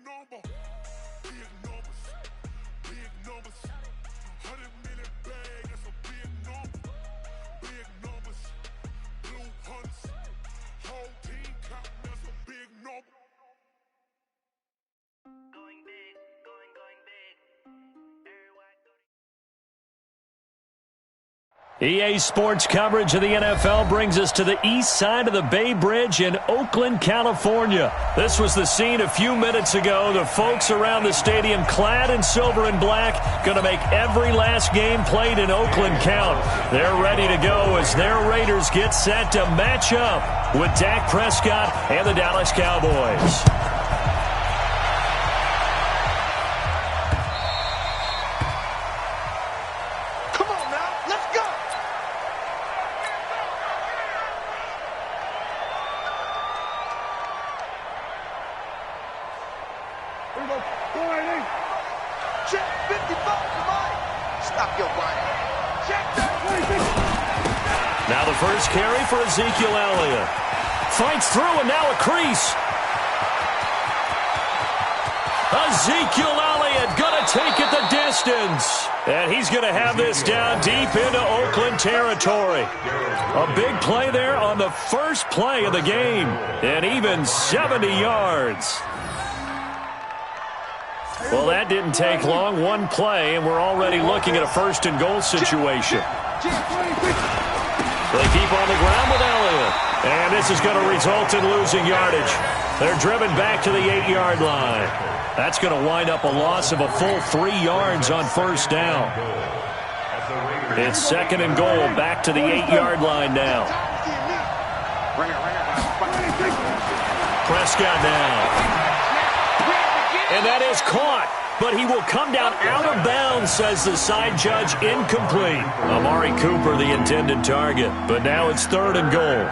number. Big numbers. Big numbers. 100 million bag, that's a big number. Big numbers. Blue hunts. Whole team count, that's a big number. Going big, going big. Everywhere go. EA Sports coverage of the NFL brings us to the east side of the Bay Bridge in Oakland, California. This was the scene a few minutes ago. The folks around the stadium clad in silver and black going to make every last game played in Oakland count. They're ready to go as their Raiders get set to match up with Dak Prescott and the Dallas Cowboys. Now the first carry for Ezekiel Elliott. Fights through and now a crease. Ezekiel Elliott going to take it the distance. And he's going to have this down deep into Oakland territory. A big play there on the first play of the game. And even 70 yards. Well, that didn't take long. One play, and we're already looking at a first and goal situation. They keep on the ground with Elliott. And this is going to result in losing yardage. They're driven back to the 8-yard line. That's going to wind up a loss of a full 3 yards on first down. It's second and goal back to the 8-yard line now. Prescott now. And that is caught, but he will come down out of bounds, says the side judge, incomplete. Amari Cooper, the intended target, but now it's third and goal.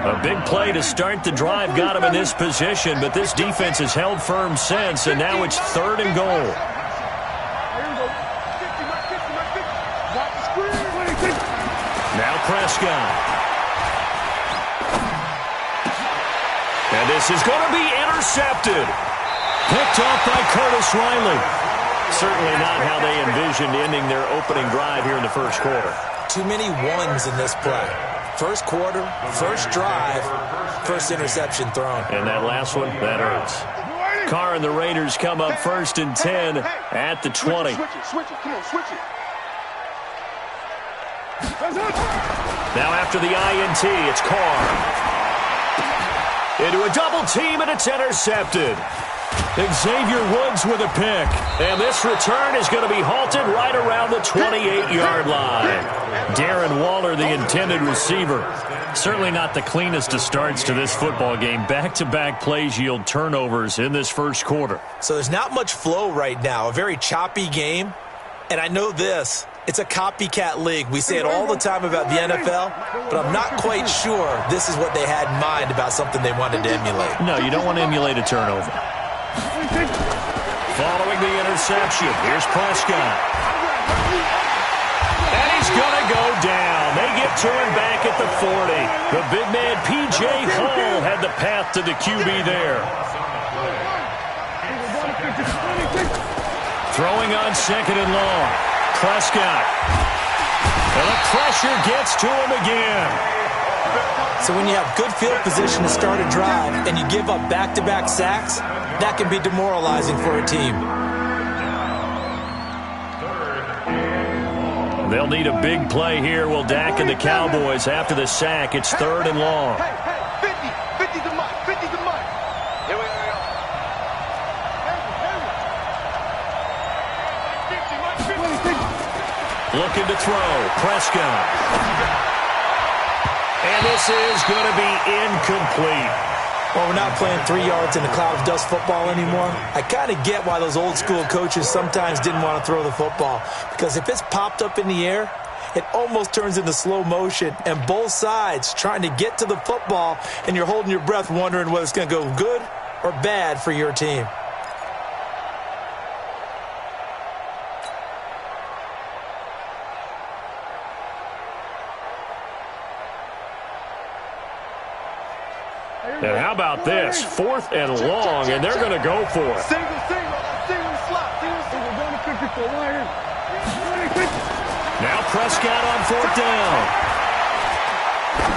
A big play to start the drive got him in this position, but this defense has held firm since, and now it's third and goal. Now Prescott. And this is going to be intercepted. Picked off by Curtis Riley. Certainly not how they envisioned ending their opening drive here in the first quarter. Too many ones in this play. First quarter, first drive, first interception thrown. And that last one, that hurts. Carr and the Raiders come up first and 10 at the 20. Switch it. Come on, switch it. Now after the INT, it's Carr. Into a double team, and it's intercepted. Xavier Woods with a pick. And this return is going to be halted right around the 28-yard line. Darren Waller, the intended receiver. Certainly not the cleanest of starts to this football game. Back-to-back plays yield turnovers in this first quarter. So there's not much flow right now. A very choppy game. And I know this. It's a copycat league. We say it all the time about the NFL, but I'm not quite sure this is what they had in mind about something they wanted to emulate. No, you don't want to emulate a turnover. Following the interception, here's Prescott. And he's going to go down. They get to him back at the 40. The big man, P.J. Hall, had the path to the QB there. Throwing on second and long. Prescott. And the pressure gets to him again. So when you have good field position to start a drive and you give up back-to-back sacks, that can be demoralizing for a team. They'll need a big play here. Will Dak and the Cowboys after the sack. It's third and long. 50 the mark. Here we go. Looking to throw. Prescott. And this is going to be incomplete. Well, we're not playing 3 yards in a cloud of dust football anymore. I kind of get why those old school coaches sometimes didn't want to throw the football. Because if it's popped up in the air, it almost turns into slow motion. And both sides trying to get to the football, and you're holding your breath wondering whether it's going to go good or bad for your team. And How about this? 4th and long, and they're going to go for it. Single slot. Going to 54. Now Prescott on 4th down.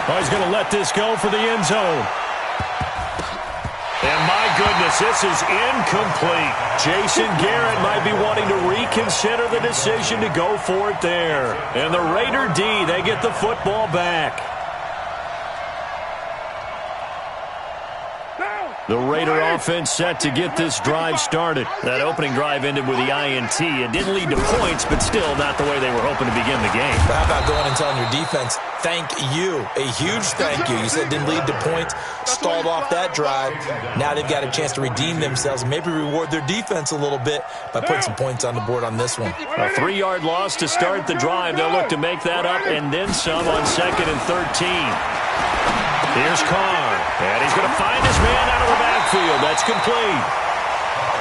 Oh, he's going to let this go for the end zone. And my goodness, this is incomplete. Jason Garrett might be wanting to reconsider the decision to go for it there. And the Raider D, they get the football back. The Raider offense set to get this drive started. That opening drive ended with the INT. It didn't lead to points, but still not the way they were hoping to begin the game. How about going and telling your defense, thank you, a huge thank you. You said it didn't lead to points, stalled off that drive. Now they've got a chance to redeem themselves and maybe reward their defense a little bit by putting some points on the board on this one. A 3-yard loss to start the drive. They'll look to make that up and then some on 2nd and 13. Here's Carr, and he's going to find his man out of the backfield. That's complete.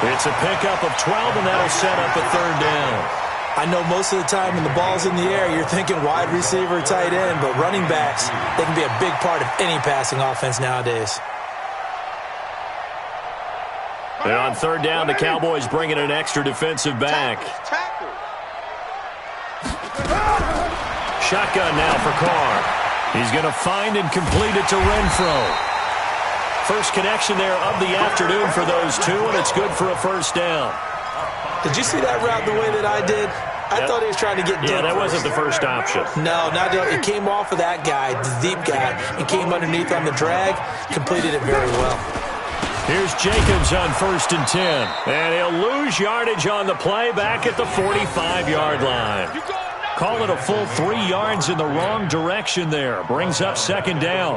It's a pickup of 12, and that'll set up a 3rd down. I know most of the time when the ball's in the air, you're thinking wide receiver, tight end, but running backs, they can be a big part of any passing offense nowadays. And on 3rd down, the Cowboys bring in an extra defensive back. Shotgun now for Carr. He's going to find and complete it to Renfro. First connection there of the afternoon for those two, and it's good for a 1st down. Did you see that route the way that I did? I thought he was trying to get deep. Yeah, that wasn't the first option. No, it came off of that guy, the deep guy, and came underneath on the drag, completed it very well. Here's Jacobs on 1st and 10, and he'll lose yardage on the play back at the 45-yard line. Call it a full 3 yards in the wrong direction there. Brings up 2nd down.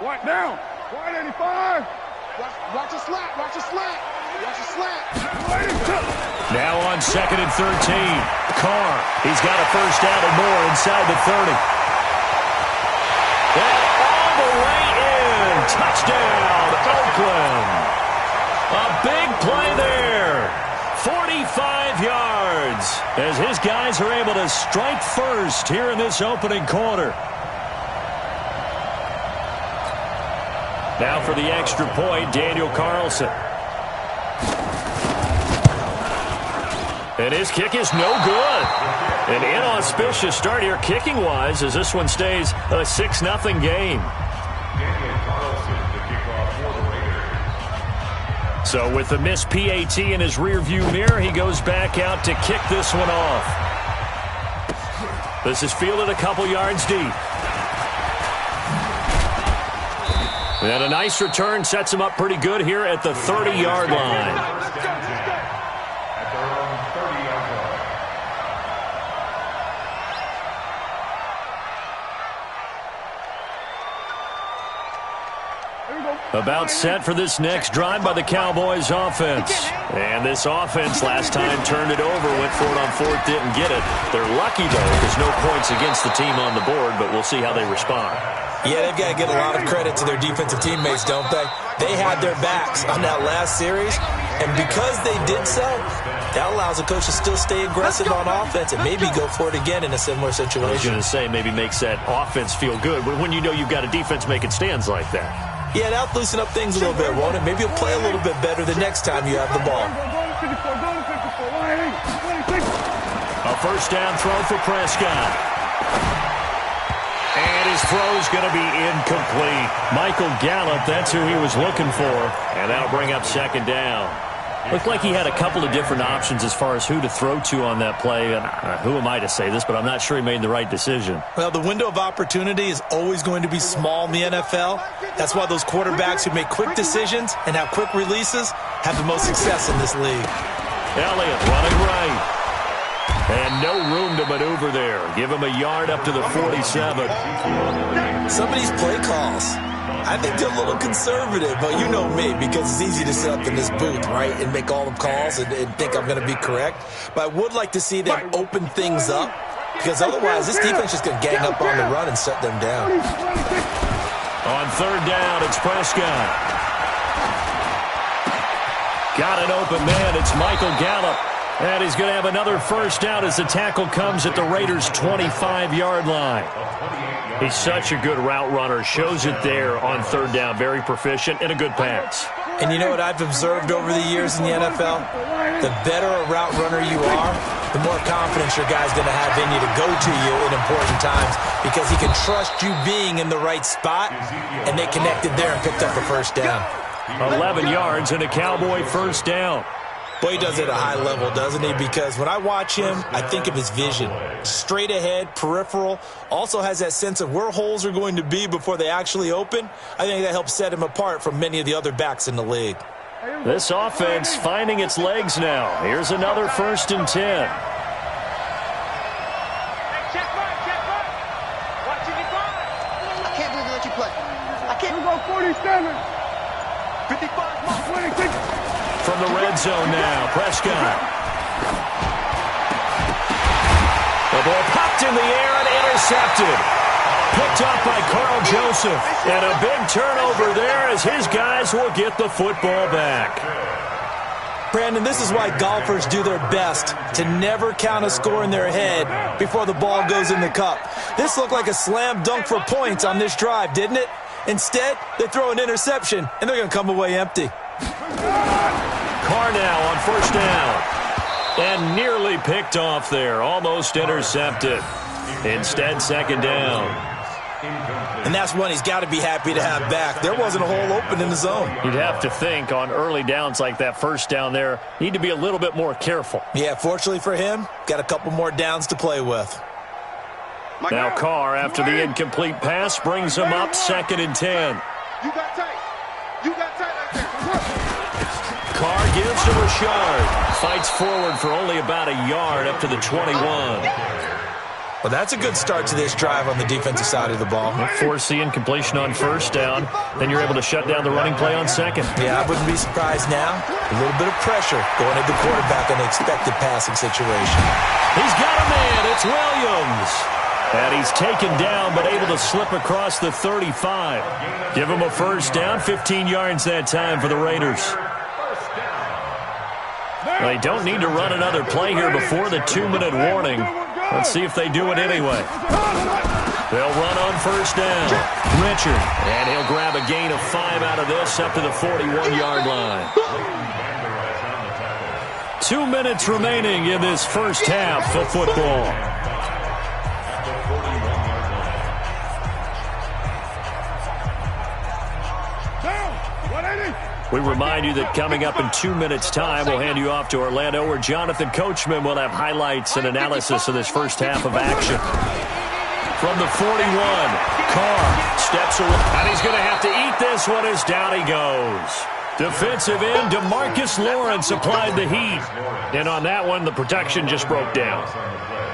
What down? 185. Watch your slat. Now on 2nd and 13. Carr, he's got a 1st down and more inside the 30. And all the way in. Touchdown, Oakland. A big play there. 45 yards as his guys are able to strike first here in this opening quarter. Now for the extra point, Daniel Carlson. And his kick is no good. An inauspicious start here kicking-wise as this one stays a 6-0 game. So with the missed PAT in his rearview mirror, he goes back out to kick this one off. This is fielded a couple yards deep. And a nice return sets him up pretty good here at the 30-yard line. About set for this next drive by the Cowboys offense. And this offense last time turned it over, went for it on 4th, didn't get it. They're lucky, though. There's no points against the team on the board, but we'll see how they respond. Yeah, they've got to get a lot of credit to their defensive teammates, don't they? They had their backs on that last series, and because they did so, that allows the coach to still stay aggressive on offense and maybe go for it again in a similar situation. I was going to say maybe makes that offense feel good, but when you know you've got a defense making stands like that. Yeah, that'll loosen up things a little bit, won't it? Maybe you'll play a little bit better the next time you have the ball. A 1st down throw for Prescott. And his throw's going to be incomplete. Michael Gallup, that's who he was looking for. And that'll bring up 2nd down. Looked like he had a couple of different options as far as who to throw to on that play. And who am I to say this, but I'm not sure he made the right decision. Well, the window of opportunity is always going to be small in the NFL. That's why those quarterbacks who make quick decisions and have quick releases have the most success in this league. Elliott running right. And no room to maneuver there. Give him a yard up to the 47. Some of these play calls, I think they're a little conservative, but you know me, because it's easy to sit up in this booth, right, and make all the calls and think I'm going to be correct. But I would like to see them open things up, because otherwise this defense is going to gang up on the run and shut them down. On 3rd down, it's Prescott. Got an open man. It's Michael Gallup. And he's going to have another first down as the tackle comes at the Raiders' 25-yard line. He's such a good route runner. Shows it there on third down. Very proficient and a good pass. And you know what I've observed over the years in the NFL? The better a route runner you are, the more confidence your guy's going to have in you to go to you in important times because he can trust you being in the right spot, and they connected there and picked up a first down. 11 yards and a Cowboy first down. Boy, he does it at a high level, doesn't he? Because when I watch him, I think of his vision. Straight ahead, peripheral, also has that sense of where holes are going to be before they actually open. I think that helps set him apart from many of the other backs in the league. This offense finding its legs now. Here's another 1st and 10. Check right, check right. Watch it, I can't believe they let you play. I can't. We go 47. 55, 26. From the red zone now, Prescott. The ball popped in the air and intercepted. Picked up by Carl Joseph. And a big turnover there as his guys will get the football back. Brandon, this is why golfers do their best to never count a score in their head before the ball goes in the cup. This looked like a slam dunk for points on this drive, didn't it? Instead, they throw an interception, and they're going to come away empty. Carr now on first down. And nearly picked off there. Almost intercepted. Instead, 2nd down. And that's one he's got to be happy to have back. There wasn't a hole open in the zone. You'd have to think on early downs like that first down there, need to be a little bit more careful. Yeah, fortunately for him, got a couple more downs to play with. Now Carr, after the incomplete pass, brings him up 2nd and 10. You got tight. You got tight right there. Carr gives to Rashard. Fights forward for only about a yard up to the 21. Well, that's a good start to this drive on the defensive side of the ball. Force the incompletion on first down. Then you're able to shut down the running play on second. Yeah, I wouldn't be surprised now. A little bit of pressure going at the quarterback in an expected passing situation. He's got a man. It's Williams. And he's taken down but able to slip across the 35. Give him a first down. 15 yards that time for the Raiders. They don't need to run another play here before the 2-minute warning. Let's see if they do it anyway. They'll run on first down. Richard. And he'll grab a gain of 5 out of this up to the 41-yard line. 2 minutes remaining in this first half of football. We remind you that coming up in 2 minutes' time, we'll hand you off to Orlando, where Jonathan Coachman will have highlights and analysis of this first half of action. From the 41, Carr steps away, and he's going to have to eat this one as down he goes. Defensive end, DeMarcus Lawrence applied the heat. And on that one, the protection just broke down.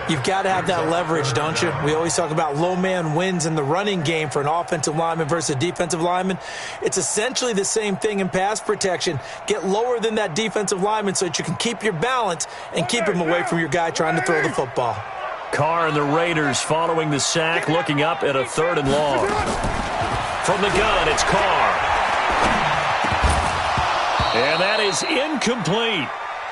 You've got to have that leverage, don't you? We always talk about low man wins in the running game for an offensive lineman versus a defensive lineman. It's essentially the same thing in pass protection. Get lower than that defensive lineman so that you can keep your balance and keep him away from your guy trying to throw the football. Carr and the Raiders following the sack, looking up at a 3rd and long. From the gun, it's Carr. And that is incomplete.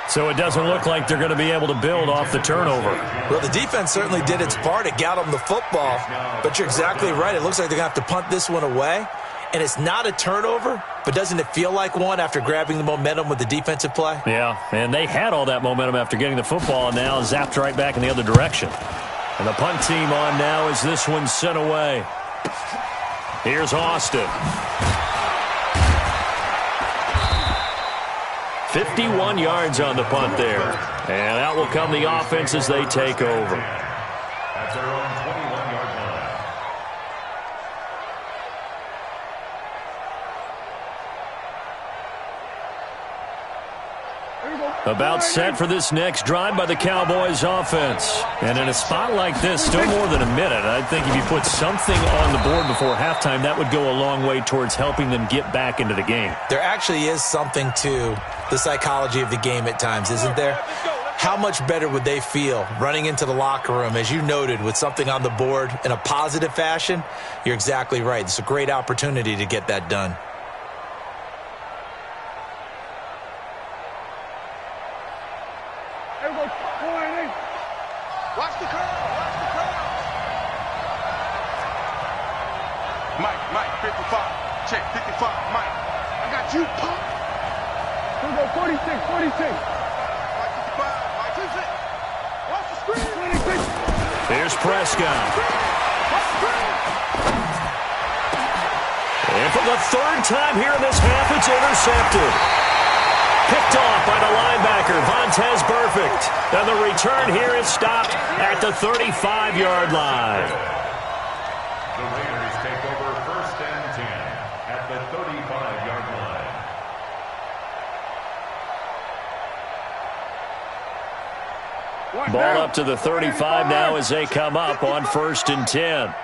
So it doesn't look like they're going to be able to build off the turnover. Well, the defense certainly did its part. It got them the football. But you're exactly right. It looks like they're going to have to punt this one away. And it's not a turnover, but doesn't it feel like one after grabbing the momentum with the defensive play? Yeah, and they had all that momentum after getting the football and now zapped right back in the other direction. And the punt team on now as this one's sent away. Here's Austin. 51 yards on the punt there. And out will come the offense as they take over. That's their own 21-yard line. About set for this next drive by the Cowboys offense. And in a spot like this, still more than a minute. I think if you put something on the board before halftime, that would go a long way towards helping them get back into the game. There actually is something to the psychology of the game at times, isn't there? How much better would they feel running into the locker room, as you noted, with something on the board in a positive fashion? You're exactly right. It's a great opportunity to get that done. Watch the curl. Watch the curl. Mike, 55. Check, 55, Mike. I got you, punk. Here we go, 46. Mike 55. Mike 56. Watch the screen. 26. Here's Prescott. Watch the screen. And for the third time here in this half, it's intercepted. Picked off by the linebacker, Vontaze Burfict. And the return here is stopped at the 35-yard line. The Raiders take over 1st and 10 at the 35-yard line. Ball up to the 35 now as they come up on 1st and 10.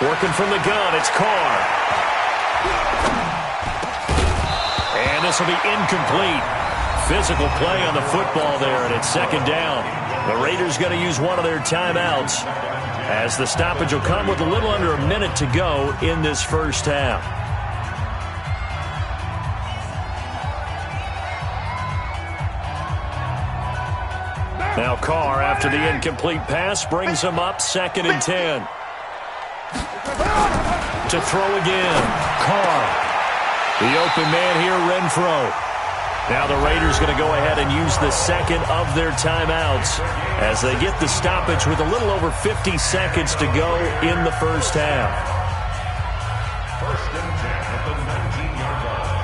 Working from the gun, it's Carr. And this will be incomplete. Physical play on the football there, and it's 2nd down. The Raiders going to use one of their timeouts as the stoppage will come with a little under a minute to go in this first half. Now Carr, after the incomplete pass, brings him up 2nd and 10. To throw again, Carr. The open man here, Renfro. Now the Raiders going to go ahead and use the second of their timeouts as they get the stoppage with a little over 50 seconds to go in the first half. 1st and 10 at the 19-yard line.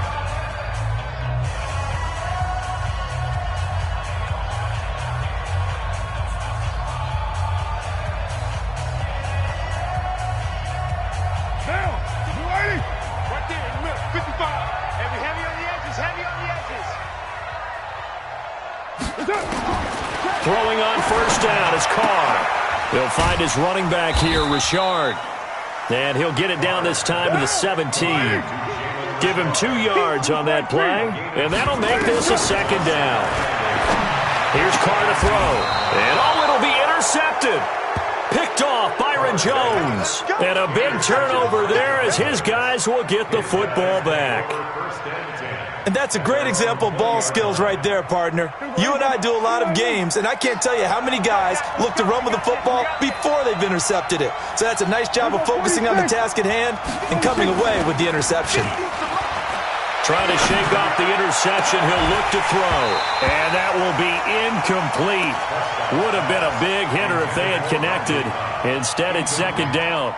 Right there in the middle. 55. Heavy on the edges. Heavy on the edges. Throwing on 1st down is Carr. He'll find his running back here, Richard. And he'll get it down this time to the 17. Give him 2 yards on that play, and that'll make this a 2nd down. Here's Carr to throw. And it'll be intercepted. Picked off Byron Jones. And a big turnover there as his guys will get the football back. And that's a great example of ball skills right there, partner. You and I do a lot of games, and I can't tell you how many guys look to run with the football before they've intercepted it. So that's a nice job of focusing on the task at hand and coming away with the interception. Trying to shake off the interception, he'll look to throw. And that will be incomplete. Would have been a big hitter if they had connected. Instead, it's 2nd down.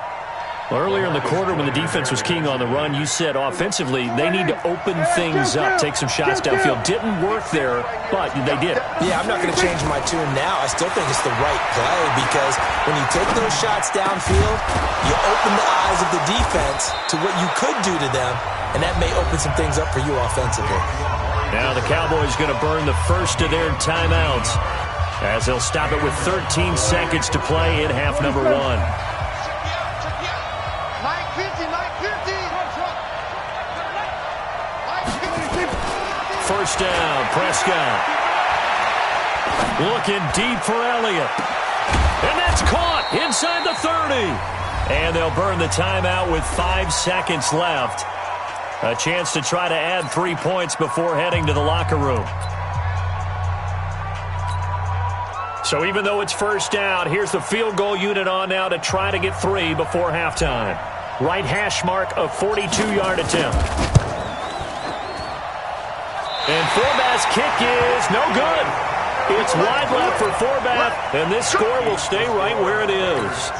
Well, earlier in the quarter when the defense was keying on the run, you said offensively they need to open things up, take some shots downfield. Didn't work there, but they did. Yeah, I'm not going to change my tune now. I still think it's the right play because when you take those shots downfield, you open the eyes of the defense to what you could do to them, and that may open some things up for you offensively. Now the Cowboys going to burn the first of their timeouts as they'll stop it with 13 seconds to play in half number 1. First down, Prescott. Looking deep for Elliott. And that's caught inside the 30. And they'll burn the timeout with 5 seconds left. A chance to try to add 3 points before heading to the locker room. So even though it's first down, here's the field goal unit on now to try to get 3 before halftime. Right hash mark, a 42-yard attempt. And Forbath's kick is no good. It's wide left for Forbath, and this score will stay right where it is.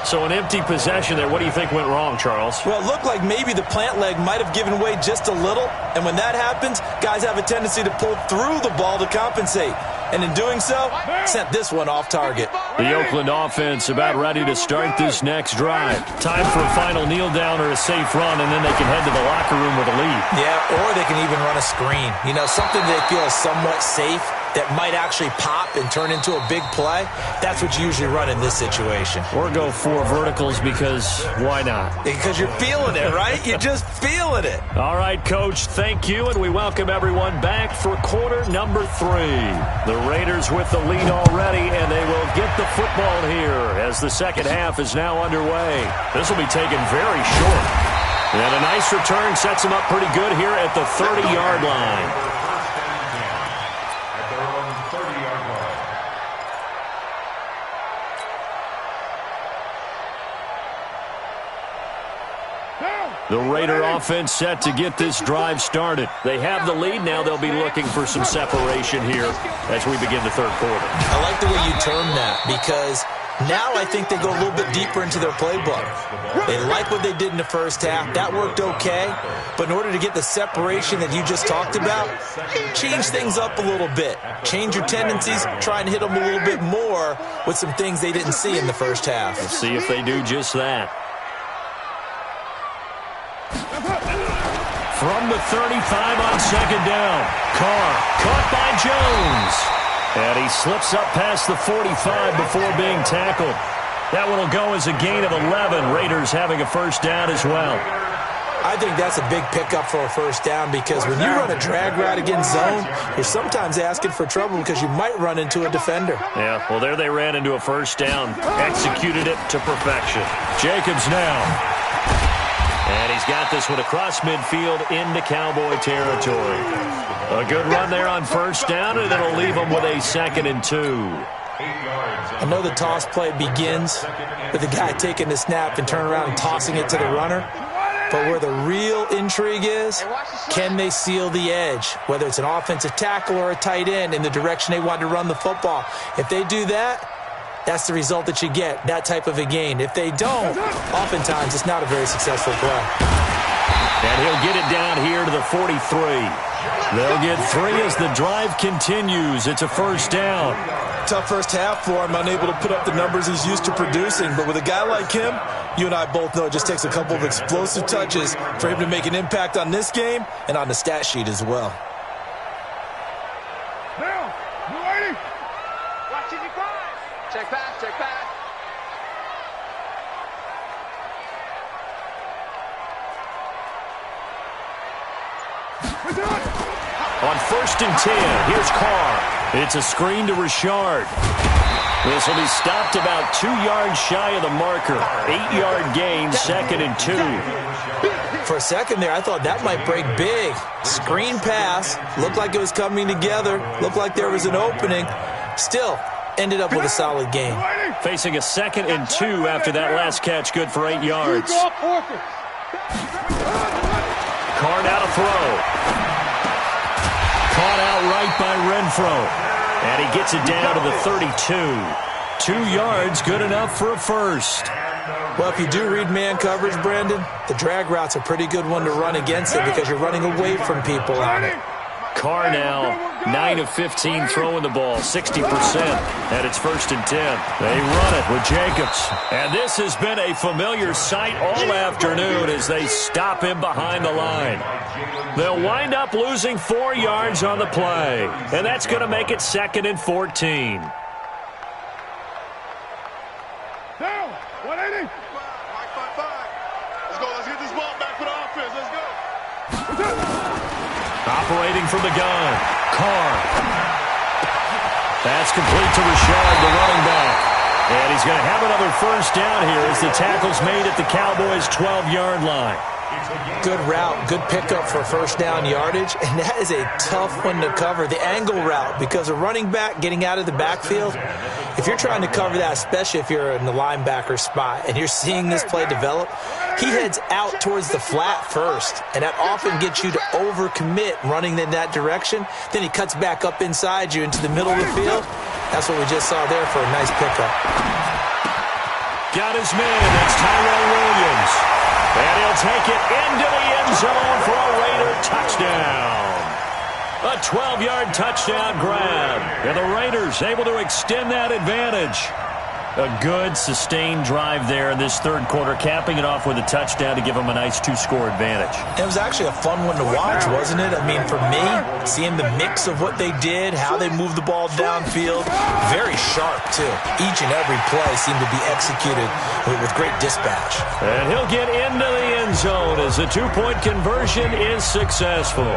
So an empty possession there. What do you think went wrong, Charles? Well, it looked like maybe the plant leg might have given way just a little, and when that happens, guys have a tendency to pull through the ball to compensate. And in doing so, sent this one off target. The Oakland offense about ready to start this next drive. Time for a final kneel down or a safe run, and then they can head to the locker room with a lead. Yeah, or they can even run a screen. You know, something they feel is somewhat safe that might actually pop and turn into a big play. That's what you usually run in this situation. Or go 4 verticals because why not? Because you're feeling it, right? You're just feeling it. All right, Coach, thank you, and we welcome everyone back for quarter number 3. The Raiders with the lead already, and they will get the football here as the second half is now underway. This will be taken very short. And a nice return sets them up pretty good here at the 30-yard line. The Raider offense set to get this drive started. They have the lead. Now they'll be looking for some separation here as we begin the third quarter. I like the way you term that because now I think they go a little bit deeper into their playbook. They like what they did in the first half. That worked okay. But in order to get the separation that you just talked about, change things up a little bit. Change your tendencies. Try and hit them a little bit more with some things they didn't see in the first half. Let's see if they do just that. From the 35 on second down. Carr caught by Jones. And he slips up past the 45 before being tackled. That one will go as a gain of 11. Raiders having a first down as well. I think that's a big pickup for a first down because when you run a drag route against zone, you're sometimes asking for trouble because you might run into a defender. Yeah, well, there they ran into a first down. Executed it to perfection. Jacobs now. And he's got this one across midfield into Cowboy territory. A good run there on first down, and it'll leave them with a 2nd and 2. I know the toss play begins with the guy taking the snap and turning around and tossing it to the runner. But where the real intrigue is, can they seal the edge? Whether it's an offensive tackle or a tight end in the direction they want to run the football. If they do that, that's the result that you get, that type of a gain. If they don't, oftentimes it's not a very successful play. And he'll get it down here to the 43. They'll get 3 as the drive continues. It's a first down. Tough first half for him, unable to put up the numbers he's used to producing. But with a guy like him, you and I both know it just takes a couple of explosive touches for him to make an impact on this game and on the stat sheet as well. Now, you ready? Watching you find. Check pass, check pass. On 1st and 10, here's Carr. It's a screen to Richard. This will be stopped about 2 yards shy of the marker. 8-yard gain, 2nd and 2. For a second there, I thought that might break big. Screen pass. Looked like it was coming together. Looked like there was an opening. Still, ended up with a solid gain. Facing a 2nd and 2 after that last catch, good for 8 yards. Carr now to throw. Caught out right by Renfro. And he gets it down to the 32. 2 yards, good enough for a first. Well, if you do read man coverage, Brandon, the drag route's a pretty good one to run against it because you're running away from people on it. Carr now 9 of 15 throwing the ball, 60%, and it's 1st and 10. They run it with Jacobs. And this has been a familiar sight all afternoon as they stop him behind the line. They'll wind up losing 4 yards on the play, and that's going to make it 2nd and 14. Down, 180. Let's go. Let's get this ball back for the offense. Let's go. Operating from the gun, Carr. That's complete to Richard, the running back. And he's going to have another first down here as the tackle's made at the Cowboys' 12-yard line. Good route, good pickup for first down yardage, and that is a tough one to cover. The angle route, because a running back getting out of the backfield, if you're trying to cover that, especially if you're in the linebacker spot and you're seeing this play develop, he heads out towards the flat first, and that often gets you to overcommit running in that direction. Then he cuts back up inside you into the middle of the field. That's what we just saw there for a nice pickup. Got his man. That's Tyrell Williams. And he'll take it into the end zone for a Raider touchdown. A 12-yard touchdown grab. And the Raiders able to extend that advantage. A good, sustained drive there in this third quarter, capping it off with a touchdown to give them a nice 2-score advantage. It was actually a fun one to watch, wasn't it? I mean, for me, seeing the mix of what they did, how they moved the ball downfield, very sharp, too. Each and every play seemed to be executed with great dispatch. And he'll get into the end zone as the 2-point conversion is successful.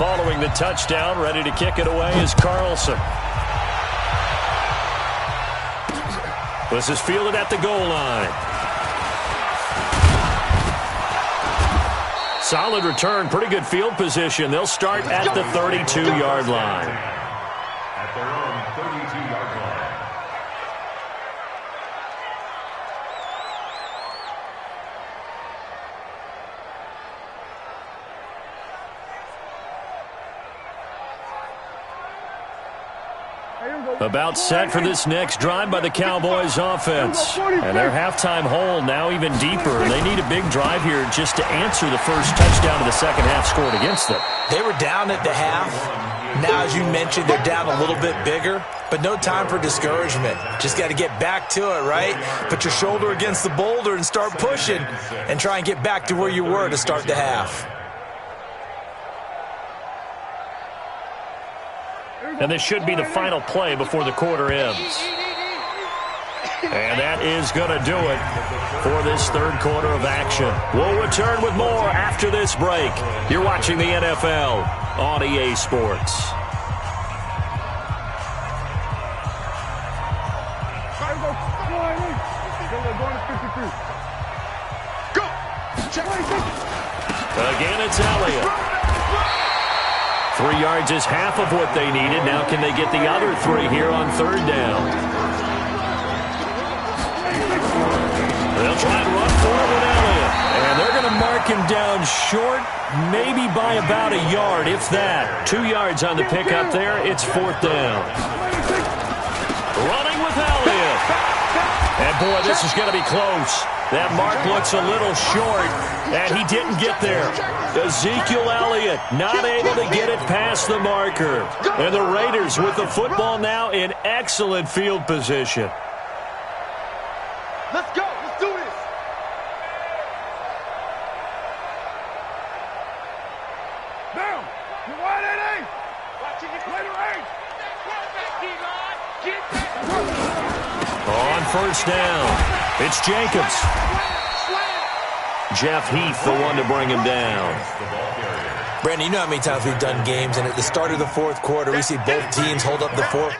Following the touchdown, ready to kick it away is Carlson. This is fielded at the goal line. Solid return, pretty good field position. They'll start at the 32-yard line. At their own 32-yard line. About set for this next drive by the Cowboys offense. And their halftime hole now even deeper. And they need a big drive here just to answer the first touchdown of the second half scored against them. They were down at the half. Now, as you mentioned, they're down a little bit bigger, but no time for discouragement. Just got to get back to it, right? Put your shoulder against the boulder and start pushing and try and get back to where you were to start the half. And this should be the final play before the quarter ends. And that is going to do it for this third quarter of action. We'll return with more after this break. You're watching the NFL on EA Sports. Again, it's Elliott. 3 yards is half of what they needed. Now can they get the other 3 here on third down? They'll try and run for it with Elliott. And they're going to mark him down short, maybe by about a yard, if that. 2 yards on the pickup there. It's fourth down. Running with Elliott. And, boy, this is going to be close. That mark looks a little short, and he didn't get there. Ezekiel Elliott not able to get it past the marker. And the Raiders with the football now in excellent field position. Let's go. Let's do this. Down. You wide at eight. Watching it. Later eight. On first down, it's Jacobs. Jeff Heath, the one to bring him down. Brandon, you know how many times we've done games, and at the start of the fourth quarter, we see both teams hold up the fourth.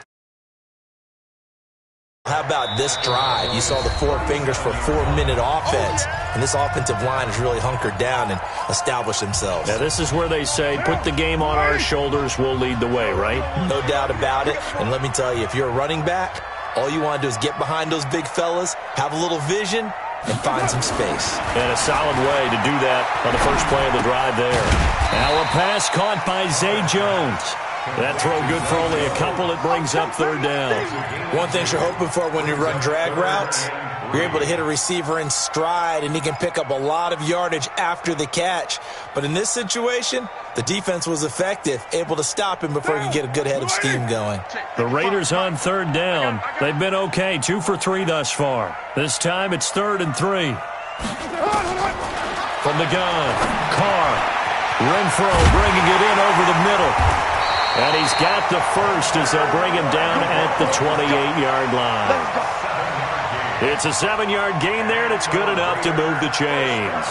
How about this drive? You saw the 4 fingers for a 4-minute offense, and this offensive line has really hunkered down and established themselves. Now, this is where they say, put the game on our shoulders, we'll lead the way, right? No doubt about it, and let me tell you, if you're a running back, all you want to do is get behind those big fellas, have a little vision, and find some space. And a solid way to do that on the first play of the drive there. Now a pass caught by Zay Jones. That throw good for only a couple. It brings up third down. One thing you're hoping for when you run drag routes, you're able to hit a receiver in stride, and he can pick up a lot of yardage after the catch. But in this situation, the defense was effective, able to stop him before he could get a good head of steam going. The Raiders on third down. They've been okay, 2 for 3 thus far. This time it's 3rd and 3. From the gun, Carr. Renfro bringing it in over the middle. And he's got the first as they'll bring him down at the 28-yard line. It's a 7-yard gain there, and it's good enough to move the chains.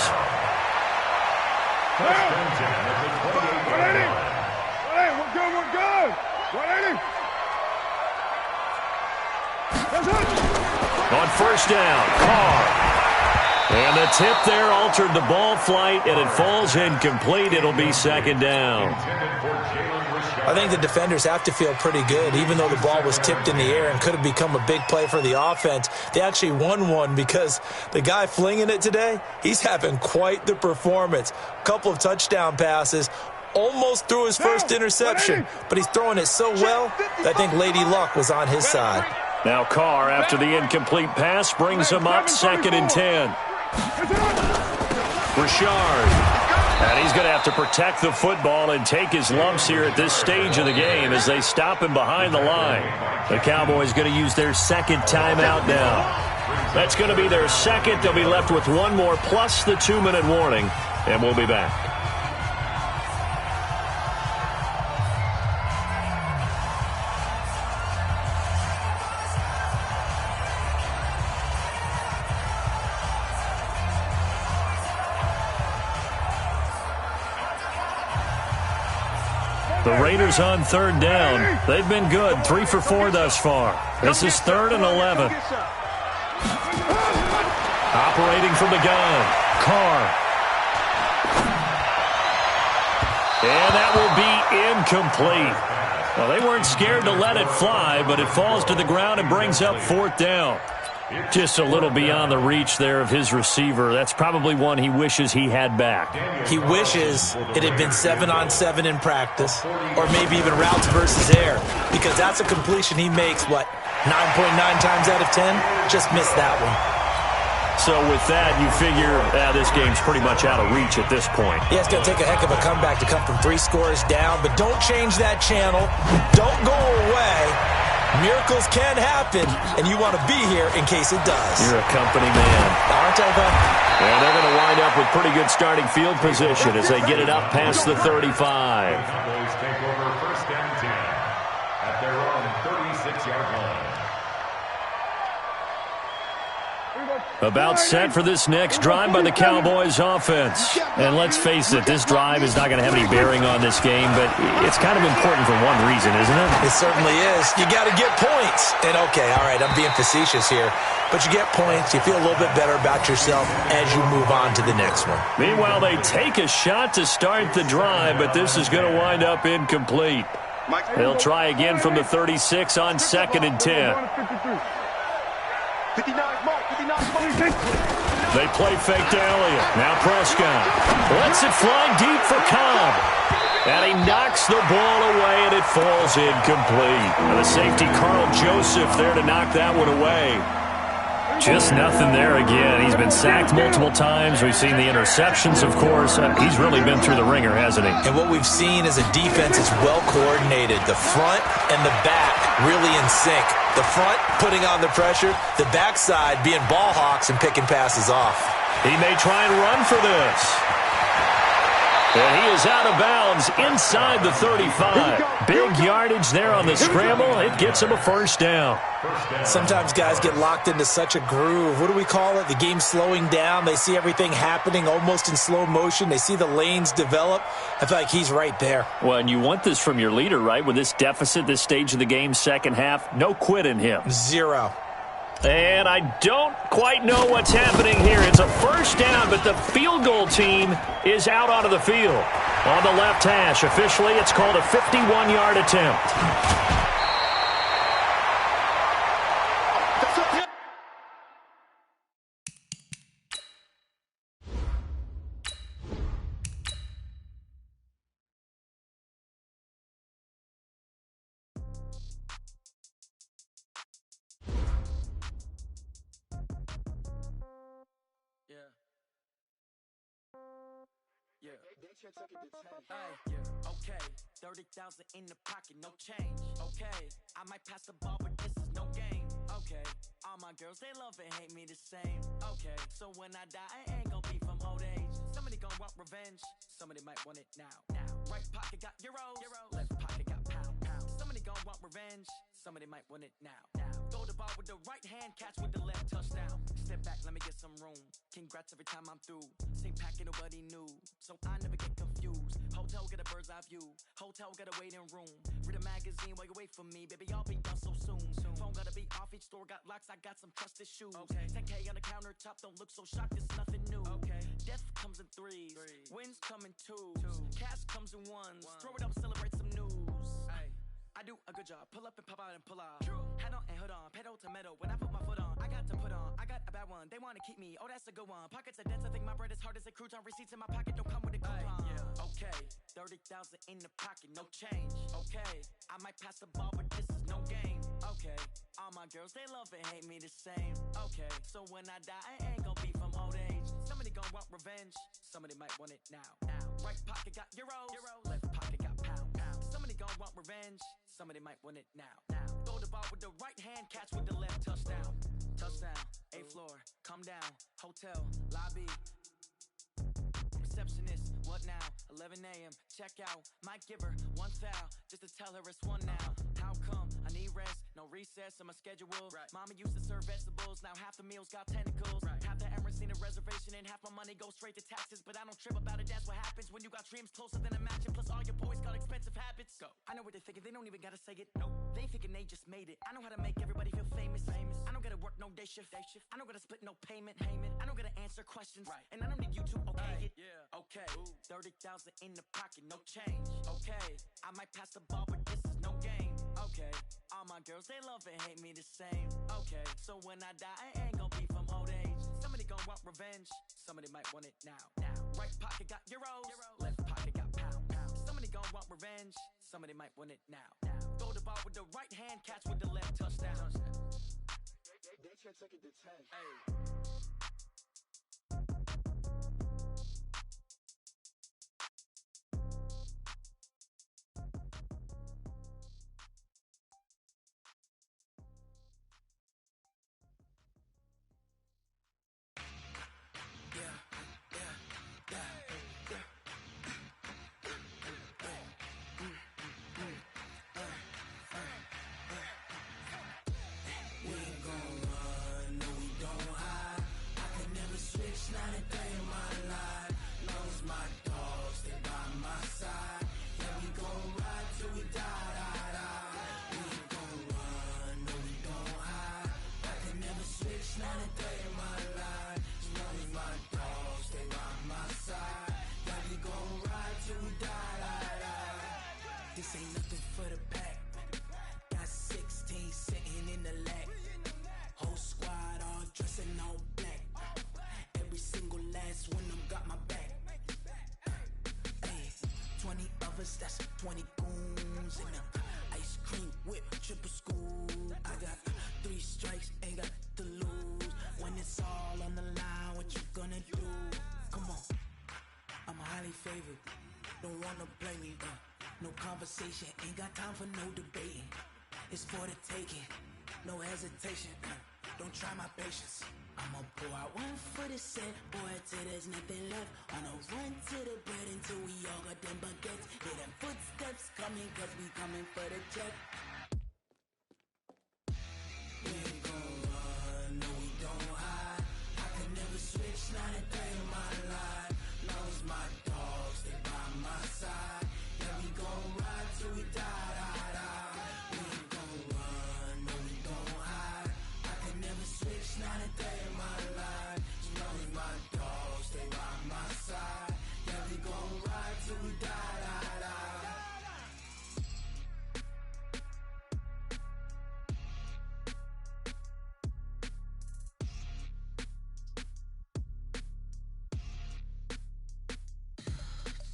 On first down, Carr. And the tip there altered the ball flight, and it falls incomplete. It'll be second down. I think the defenders have to feel pretty good. Even though the ball was tipped in the air and could have become a big play for the offense, they actually won one because the guy flinging it today, he's having quite the performance. A couple of touchdown passes, almost threw his first interception, but he's throwing it so well that I think Lady Luck was on his side. Now Carr, after the incomplete pass, brings him up 2nd and 10. Richard. And he's going to have to protect the football and take his lumps here at this stage of the game as they stop him behind the line. The Cowboys going to use their second timeout now. That's going to be their second. They'll be left with one more plus the 2-minute warning, and we'll be back. The Raiders on third down. They've been good, 3 for 4 thus far. This is 3rd and 11. Operating from the gun, Carr. And that will be incomplete. Well, they weren't scared to let it fly, but it falls to the ground and brings up 4th down. Just a little beyond the reach there of his receiver. That's probably one he wishes he had back. He wishes it had been 7-on-7 in practice, or maybe even routes versus air, because that's a completion he makes, 9.9 times out of 10? Just missed that one. So with that, you figure this game's pretty much out of reach at this point. Yeah, it's going to take a heck of a comeback to come from 3 scores down, but don't change that channel. Don't go away. Miracles can happen, and you want to be here in case it does. You're a company man. Aren't I, though? And they're going to wind up with pretty good starting field position as they get it up past the 35. Cowboys take over first and 10 at their own 36-yard line. About set for this next drive by the Cowboys offense. And let's face it, this drive is not going to have any bearing on this game, but it's kind of important for one reason, isn't it? It certainly is. You got to get points. And okay, all right, I'm being facetious here, but you get points, you feel a little bit better about yourself as you move on to the next one. Meanwhile, they take a shot to start the drive, but this is going to wind up incomplete. They'll try again from the 36 on 2nd and 10. 59, Mark, 59. They play fake to Elliott. Now Prescott lets it fly deep for Cobb. And he knocks the ball away, and it falls incomplete. And the safety, Carl Joseph, there to knock that one away. Just nothing there again. He's been sacked multiple times. We've seen the interceptions, of course. He's really been through the ringer, hasn't he? And what we've seen is a defense that's well coordinated. The front and the back really in sync. The front putting on the pressure, the backside being ball hawks and picking passes off. He may try and run for this. And he is out of bounds inside the 35. Big yardage there on the scramble. It gets him a first down. Sometimes guys get locked into such a groove. What do we call it? The game's slowing down. They see everything happening almost in slow motion. They see the lanes develop. I feel like he's right there. Well, and you want this from your leader, right? With this deficit, this stage of the game, second half, no quit in him. 0. And I don't quite know what's happening here. It's a first down, but the field goal team is out onto the field. On the left hash, officially, it's called a 51-yard attempt. Okay, 30,000 in the pocket, no change. Okay, I might pass the ball, but this is no game. Okay, all my girls, they love and hate me the same. Okay, so when I die, I ain't gonna be from old age. Somebody gonna want revenge, somebody might want it now. Right pocket got euros, left pocket got pound. Somebody gonna want revenge, somebody might want it now. Throw the ball with the right hand, catch with the left, touchdown. Step back, let me get some room. Congrats every time I'm through. Same packet, nobody knew, so I never get confused. Hotel get a bird's eye view. Hotel get a waiting room. Read a magazine while you wait for me. Baby, I'll be done so soon. Phone gotta be off. Each store got locks. I got some trusted shoes. 10K on the countertop. Don't look so shocked. It's nothing new. Death comes in threes. Wins come in twos. Cash comes in ones. Throw it up, celebrate some news. I do a good job. Pull up and pop out and pull out. Head on and hood on. Pedal to metal. When I put my foot on, I got to put on. I got a bad one. They want to keep me. Oh, that's a good one. Pockets are dense. I think my bread is hard as a crouton. Receipts in my pocket don't come with a coupon. Okay, 30,000 in the pocket, no change. Okay, I might pass the ball, but this is no game. Okay, all my girls, they love and hate me the same. Okay, so when I die, I ain't gonna be from old age. Somebody gonna want revenge, somebody might want it now. Right pocket got euros, left pocket got pound. Somebody gonna want revenge, somebody might want it now. Throw the ball with the right hand, catch with the left, touchdown. Touchdown, 8th floor, come down, hotel, lobby. Receptionist, what now? 11 a.m., check out. Might give her one foul, just to tell her it's one now. How come? I need rest, no recess in my schedule. Mama used to serve vegetables, now half the meals got tentacles. Half the Emirates need a reservation and half my money goes straight to taxes. But I don't trip about it, that's what happens when you got dreams closer than a match. And plus all your boys got expensive habits. Go. I know what they're thinking, they don't even gotta say it. Nope. They thinking they just made it. I know how to make everybody feel famous. I don't gotta work no day shift. I don't gotta split no payment. I don't gotta answer questions. And I don't need you to okay it. Okay, 30,000 in the pocket, no change. Okay, I might pass the ball, but this is no game. Okay, all my girls, they love and hate me the same. Okay. Okay, so when I die, I ain't gonna be from old age. Somebody gonna want revenge, somebody might want it now. Right pocket got euros, left pocket got pounds. Somebody gonna want revenge, somebody might want it now. Throw the ball with the right hand, catch with the left, touchdown. They can't take it to 10. Hey. This ain't nothing for the pack. Got 16 sitting in the lag. Whole squad all dressing all black. Every single last one of them got my back. Hey, 20 of us, that's 20 goons in the ice cream whip, triple school. I got 3 strikes, ain't got to lose. When it's all on the line, what you gonna do? Come on, I'm highly favored. Don't wanna blame me. No conversation, ain't got time for no debating. It's for the taking, no hesitation. Don't try my patience. I'ma pour out one for the set, boy, till there's nothing left. On a run to the bread until we all got them baguettes. Hear them footsteps coming, cause we coming for the check. We ain't gon' run, no we don't hide. I could never switch, not a day in my life. Long as my dogs, they by my side. Yeah, we gon' ride till we die, die, die. We ain't gon' run, no we don't hide. I could never switch, not a day in my life. As long as my dogs, they by my side. Yeah, we gon' ride till we die, die, die.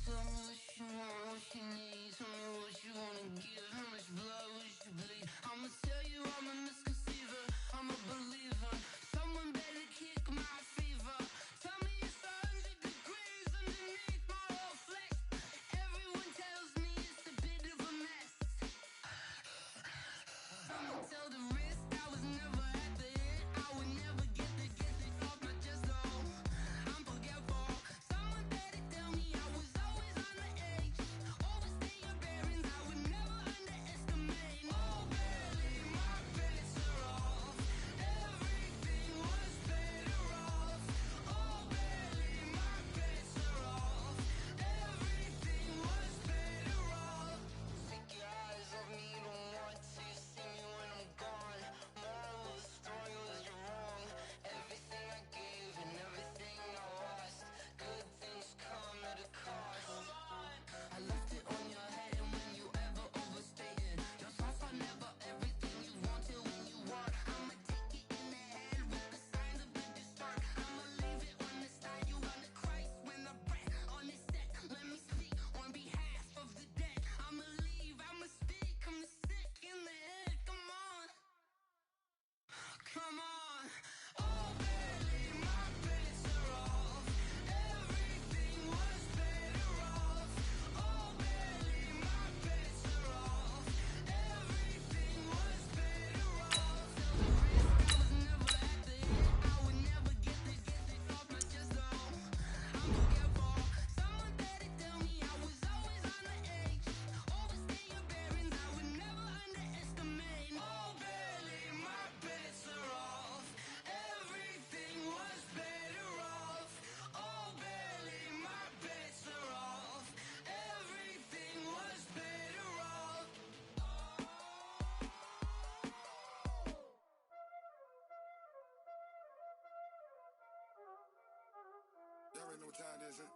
Tell me what you want, what you need. Tell me what you wanna give. How much blood would you bleed? I'ma tell you I'm a misconceiver. I'm a believer. Someone better kick my fever. Tell me it's 100 degrees underneath my whole flesh. Everyone tells me it's a bit of a mess. I'ma tell the risk I was never at the end. I would never get this off my chest. Oh, I'm forgetful. Someone better tell me I was always on the edge. Overstay your bearings. I would never underestimate. Oh, barely my bets are off. Everything was better off. Oh, barely my bets are off. Everything was better off. Take your eyes off me, don't want to see me when I'm gone. Moral of the story was you're wrong. Everything I gave and everything I lost. Good things come at a cost. I left it on your head, and when you ever overstay it, your thoughts are never everything you want till when you want. I'ma take it in the head with the signs of a distort. I'ma leave it on the side. You wanna Christ when the breath on the set. Let me speak on behalf of the dead. I'ma leave, I'ma speak. I'm the sick in the head. Come on, come on. Oh, barely my bets are off. Everything was better off. Oh, barely my bets are off. Everything was better off. Tell the risk I was never at the end. I would never get this off my chest. Oh, I'm forgetful. Someone better tell me I was always on the edge. Overstay your bearings. I would never underestimate. Oh, barely my bets are off. Everything was better off. Oh, barely my bets are off. Everything was better off. Y'all already know what time it is, huh?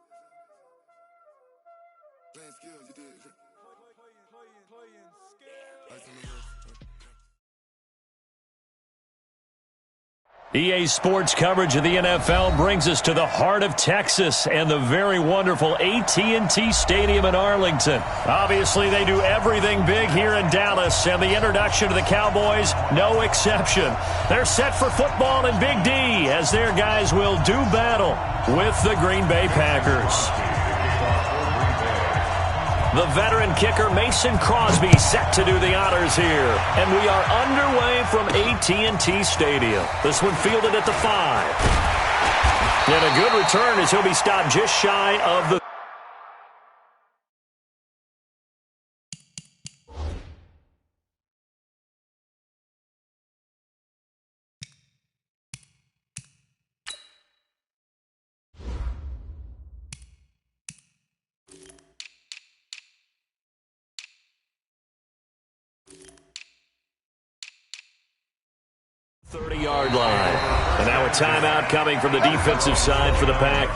Playing skills, you did. Playing skills. Ice on the wrist. EA Sports coverage of the NFL brings us to the heart of Texas and the very wonderful AT&T Stadium in Arlington. Obviously, they do everything big here in Dallas, and the introduction to the Cowboys, no exception. They're set for football in Big D as their guys will do battle with the Green Bay Packers. The veteran kicker Mason Crosby set to do the honors here. And we are underway from AT&T Stadium. This one fielded at the 5. And a good return as he'll be stopped just shy of the... .30-yard line. And now a timeout coming from the defensive side for the Pack.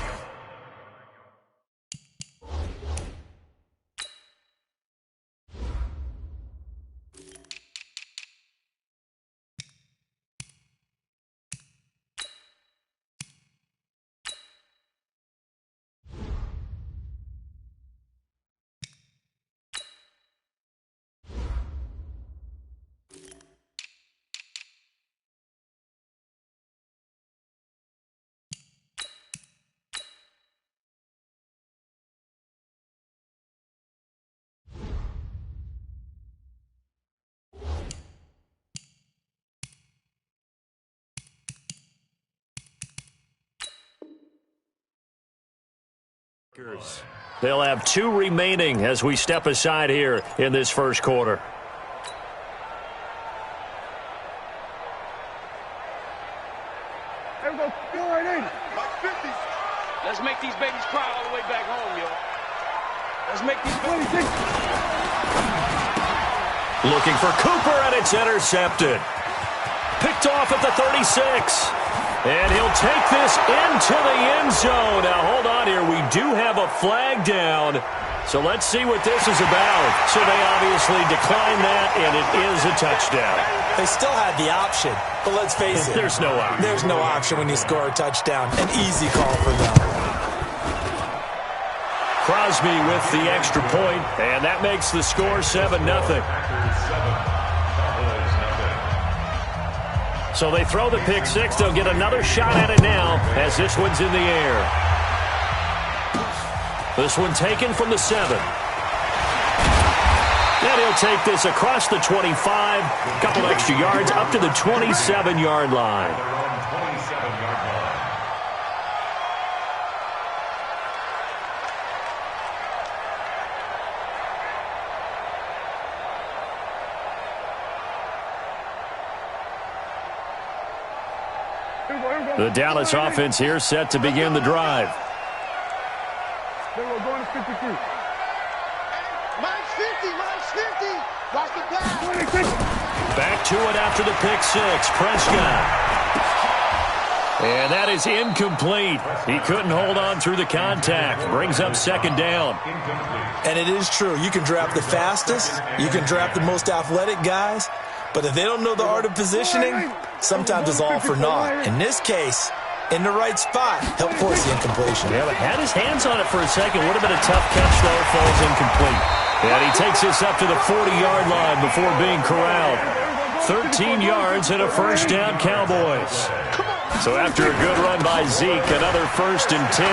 They'll have 2 remaining as we step aside here in this first quarter. There we go. Go right in. Let's make these babies cry all the way back home, yo. Let's make these babies... Looking for Cooper, and it's intercepted. Picked off at the 36. And he'll take this into the end zone. Now, hold on here. We do have a flag down. So let's see what this is about. So they obviously declined that, and it is a touchdown. They still had the option, but let's face it. There's no option. There's no option when you score a touchdown. An easy call for them. Crosby with the extra point, and that makes the score 7-0. So they throw the pick six. They'll get another shot at it now as this one's in the air. This one taken from the 7. And he'll take this across the 25. A couple extra yards up to the 27-yard line. The Dallas offense here set to begin the drive. There we go, going to 53. Minus 50, minus 50. Watch the pass. Back to it after the pick six. Prescott. And that is incomplete. He couldn't hold on through the contact. Brings up second down. And it is true. You can draft the fastest. You can draft the most athletic guys. But if they don't know the art of positioning, sometimes it's all for naught. In this case, in the right spot, help force the incompletion. Yeah, but had his hands on it for a second. Would have been a tough catch, though. Falls incomplete. And he takes this up to the 40-yard line before being corralled. 13 yards and a first down, Cowboys. So after a good run by Zeke, another 1st and 10.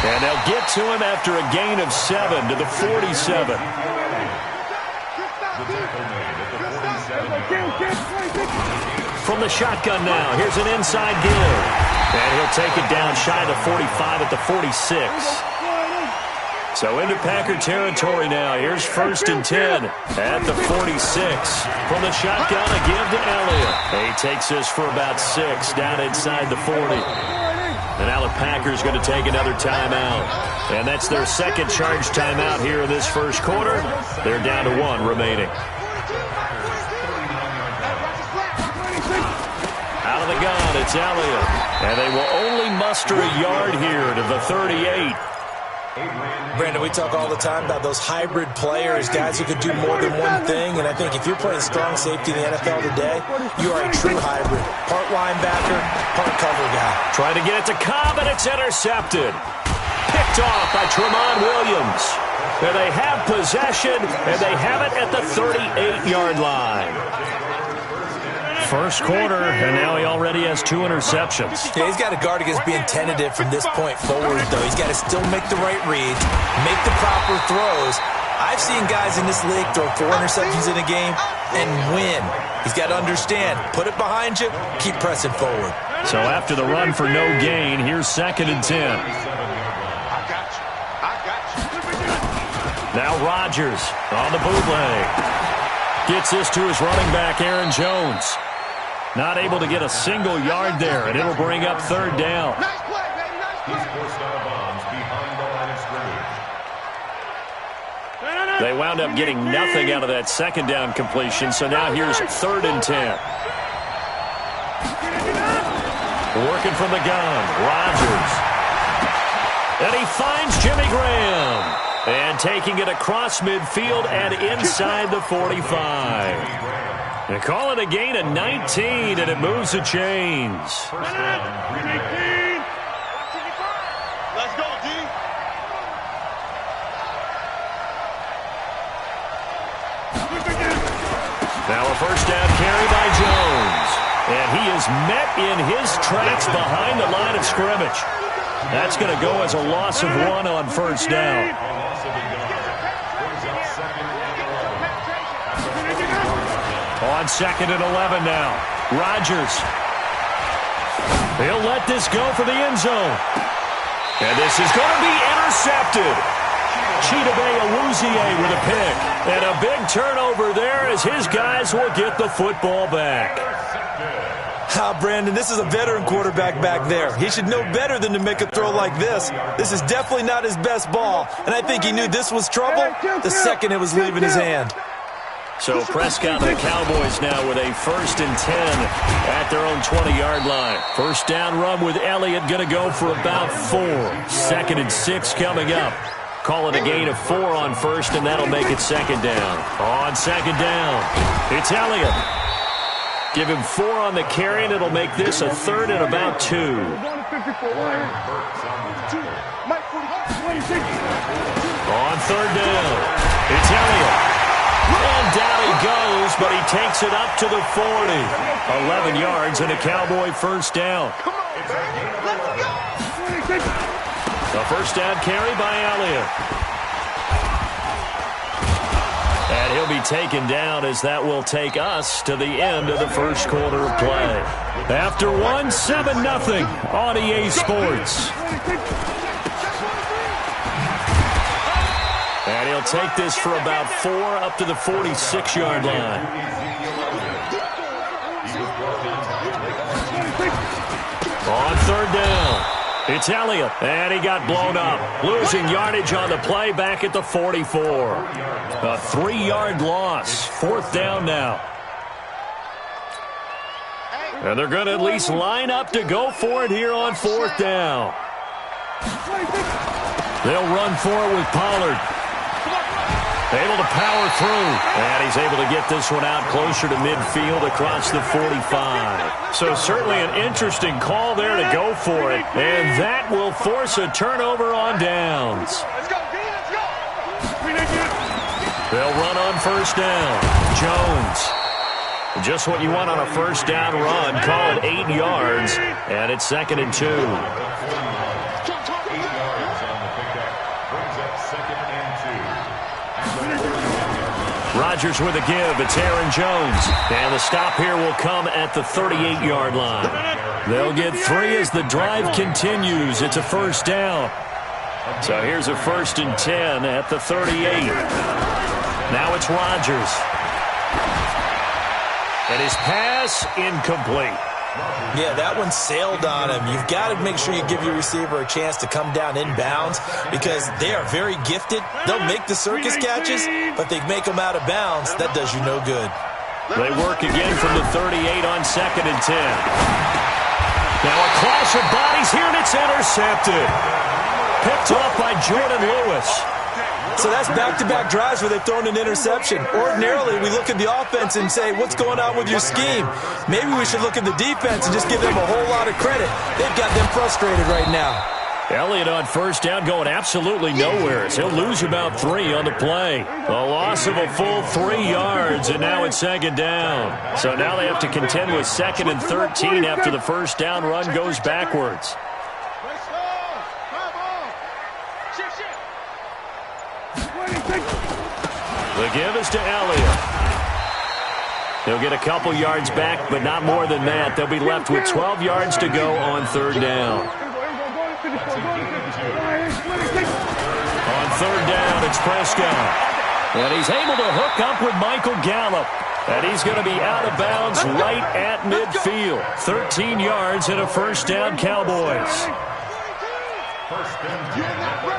And they'll get to him after a gain of 7 to the 47. From the shotgun now, here's an inside give. And he'll take it down shy of the 45 at the 46. So into Packer territory now. Here's 1st and 10 at the 46. From the shotgun, a give to Elliott. He takes this for about 6 down inside the 40. And now the Packers going to take another timeout. And that's their second charge timeout here in this first quarter. They're down to 1 remaining. Out of the gun, it's Elliott. And they will only muster a yard here to the 38. Brandon, we talk all the time about those hybrid players, guys who could do more than one thing, and I think if you're playing strong safety in the NFL today, you are a true hybrid. Part linebacker, part cover guy. Trying to get it to Cobb, and it's intercepted. Picked off by Tramon Williams. And they have possession, and they have it at the 38-yard line. First quarter, and now he already has 2 interceptions. Yeah, he's got to guard against being tentative from this point forward, though. He's got to still make the right reads, make the proper throws. I've seen guys in this league throw 4 interceptions in a game and win. He's got to understand, put it behind you, keep pressing forward. So after the run for no gain, here's 2nd and 10. Now Rodgers on the bootleg. Gets this to his running back, Aaron Jones. Not able to get a single yard there, and it'll bring up 3rd down. Nice play, baby, nice play. He's forced out of bounds behind the line of scrimmage. They wound up getting nothing out of that 2nd down completion, so now here's 3rd and 10. Working from the gun, Rodgers. And he finds Jimmy Graham. And taking it across midfield and inside the 45. They call it a gain of 19, and it moves the chains. First down, 19. Let's go, D. Now a first down carry by Jones. And he is met in his tracks behind the line of scrimmage. That's going to go as a loss of 1 on first down. On 2nd and 11 now. Rodgers. He'll let this go for the end zone. And this is going to be intercepted. Chidobe Awuzie with a pick. And a big turnover there as his guys will get the football back. Brandon, this is a veteran quarterback back there. He should know better than to make a throw like this. This is definitely not his best ball. And I think he knew this was trouble the second it was leaving his hand. So Prescott and the Cowboys now with a 1st and 10 at their own 20-yard line. First down run with Elliott going to go for about 4. 2nd and 6 coming up. Call it a gain of 4 on first, and that'll make it 2nd down. On 2nd down, it's Elliott. Give him 4 on the carry, and it'll make this a 3rd and about 2. On 3rd down, it's Elliott. And down he goes, but he takes it up to the 40. 11 yards and a Cowboy first down. A first down carry by Elliott. And he'll be taken down as that will take us to the end of the first quarter of play. After 1, 7-0 on EA Sports. And he'll take this for about 4 up to the 46-yard line. On 3rd down, it's Elliott. And he got blown up. Losing yardage on the play back at the 44. A 3-yard loss. 4th down now. And they're going to at least line up to go for it here on 4th down. They'll run for it with Pollard. Able to power through. And he's able to get this one out closer to midfield across the 45. So certainly an interesting call there to go for it. And that will force a turnover on downs. Let's go, D, let's go. They'll run on first down. Jones. Just what you want on a first down run. Call it 8 yards. And it's 2nd and 2. Rodgers with a give. It's Aaron Jones. And the stop here will come at the 38-yard line. They'll get 3 as the drive continues. It's a first down. So here's a 1st and 10 at the 38. Now it's Rodgers. And his pass incomplete. Yeah, that one sailed on him. You've got to make sure you give your receiver a chance to come down inbounds because they are very gifted. They'll make the circus catches, but they make them out of bounds. That does you no good. They work again from the 38 on 2nd and 10. Now a clash of bodies here, and it's intercepted. Picked off by Jordan Lewis. So that's back-to-back drives where they've thrown an interception. Ordinarily, we look at the offense and say, what's going on with your scheme? Maybe we should look at the defense and just give them a whole lot of credit. They've got them frustrated right now. Elliott on first down going absolutely nowhere. He'll lose about 3 on the play. A loss of a full 3 yards, and now it's second down. So now they have to contend with 2nd and 13 after the first down run goes backwards. The give is to Elliott. He'll get a couple yards back, but not more than that. They'll be left with 12 yards to go on third down. On third down, it's Prescott. And he's able to hook up with Michael Gallup. And he's going to be out of bounds right at midfield. 13 yards and a first down, Cowboys.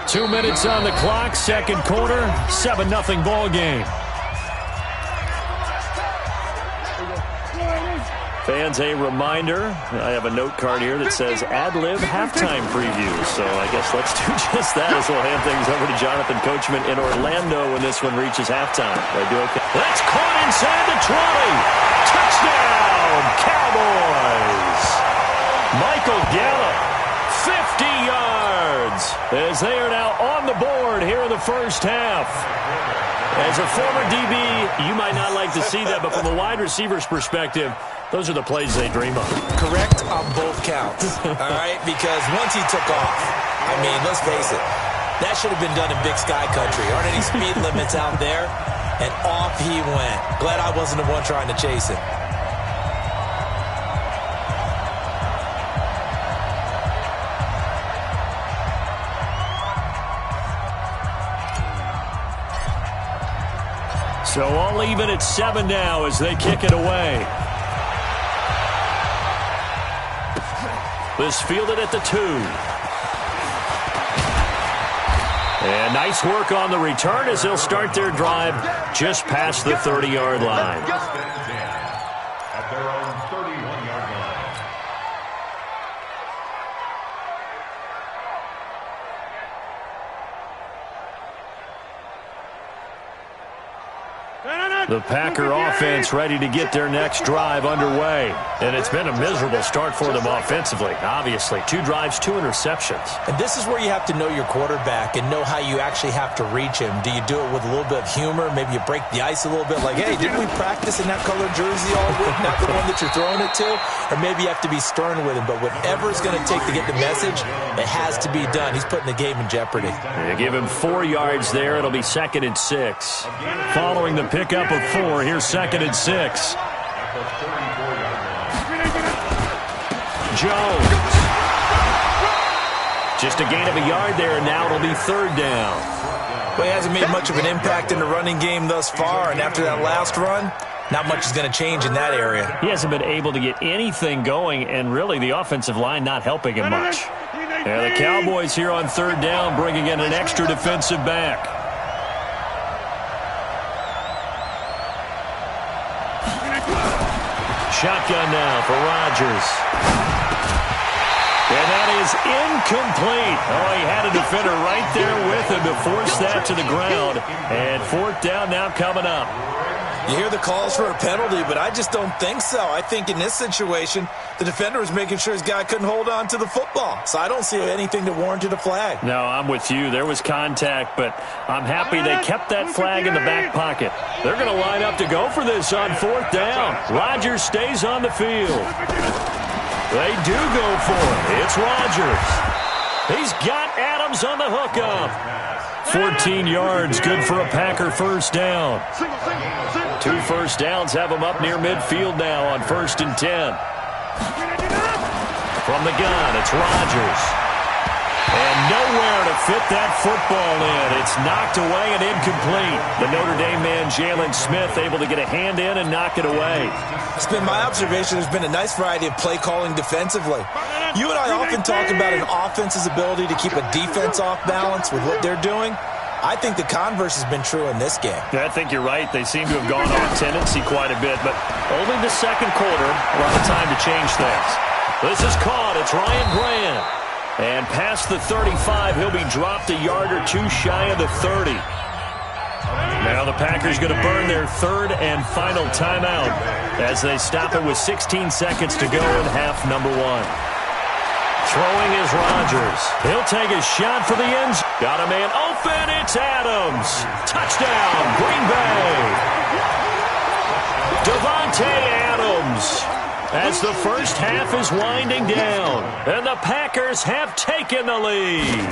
2 minutes on the clock, second quarter, 7-0 ball game. Fans, a reminder, I have a note card here that says ad-lib halftime preview. So I guess let's do just that as we'll hand things over to Jonathan Coachman in Orlando when this one reaches halftime. I do okay. That's caught inside the 20. Touchdown, Cowboys. Michael Gallup, 50 yards, as they are now on the board here in the first half. As a former DB, you might not like to see that, but from a wide receiver's perspective, those are the plays they dream of. Correct on both counts, all right? Because once he took off, I mean, let's face it, that should have been done in Big Sky Country. Aren't any speed limits out there? And off he went. Glad I wasn't the one trying to chase him. So all even at 7 now as they kick it away. This fielded at the 2. And nice work on the return as they'll start their drive just past the 30-yard line. At their own 31-yard line. The Packer offense ready to get their next drive underway. And it's been a miserable start for them offensively, obviously. 2 drives, 2 interceptions. And this is where you have to know your quarterback and know how you actually have to reach him. Do you do it with a little bit of humor? Maybe you break the ice a little bit like, hey, didn't we practice in that colored jersey all week? Not the one that you're throwing it to? Or maybe you have to be stern with him. But whatever it's going to take to get the message, it has to be done. He's putting the game in jeopardy. They give him 4 yards there. It'll be 2nd and 6. Following the pickup of 4, here's 2nd and 6. Jones. Just a gain of a yard there, and now it'll be 3rd down. Well, he hasn't made much of an impact in the running game thus far, and after that last run, not much is going to change in that area. He hasn't been able to get anything going, and really the offensive line not helping him much. Yeah, the Cowboys here on 3rd down bringing in an extra defensive back. Shotgun now for Rodgers. And that is incomplete. Oh, he had a defender right there with him to force that to the ground. And 4th down now coming up. You hear the calls for a penalty, but I just don't think so. I think in this situation, the defender was making sure his guy couldn't hold on to the football. So I don't see anything that warranted a flag. No, I'm with you. There was contact, but I'm happy they kept that flag in the back pocket. They're going to line up to go for this on 4th down. Rodgers stays on the field. They do go for it. It's Rodgers. He's got Adams on the hookup. 14 yards, good for a Packer first down. 2 first downs have him up near midfield now on 1st and 10. From the gun, it's Rodgers. And nowhere to fit that football in. It's knocked away and incomplete. The Notre Dame man, Jalen Smith, able to get a hand in and knock it away. It's been my observation there's been a nice variety of play calling defensively. You and I often talk about an offense's ability to keep a defense off balance with what they're doing. I think the converse has been true in this game. Yeah, I think you're right. They seem to have gone off tendency quite a bit, but only the second quarter, a lot of time to change things. This is caught. It's Ryan Grant. And past the 35, he'll be dropped a yard or two shy of the 30. Now the Packers going to burn their third and final timeout as they stop it with 16 seconds to go in half number 1. Throwing is Rodgers. He'll take a shot for the end. Got a man open. It's Adams. Touchdown, Green Bay. Devontae Adams. As the first half is winding down, and the Packers have taken the lead.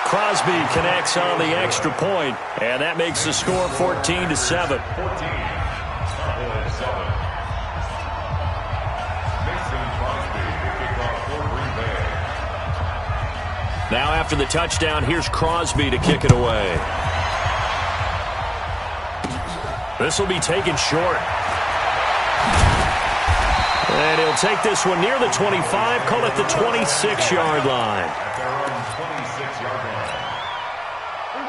Crosby connects on the extra point, and that makes the score 14-7. Now after the touchdown, here's Crosby to kick it away. This will be taken short. And he'll take this one near the 25, call it the 26-yard line.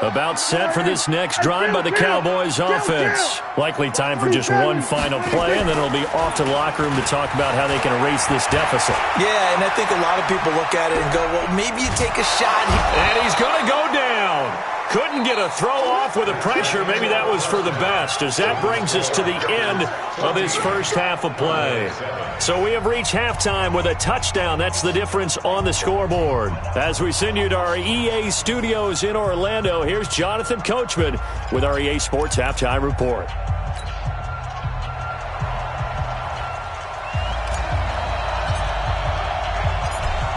About set for this next drive by the Cowboys offense. Likely time for just one final play, and then it'll be off to the locker room to talk about how they can erase this deficit. Yeah, and I think a lot of people look at it and go, well, maybe you take a shot. And he's going to go down. Couldn't get a throw off with the pressure. Maybe that was for the best, as that brings us to the end of this first half of play. So we have reached halftime with a touchdown. That's the difference on the scoreboard. As we send you to our EA studios in Orlando, here's Jonathan Coachman with our EA Sports Halftime Report.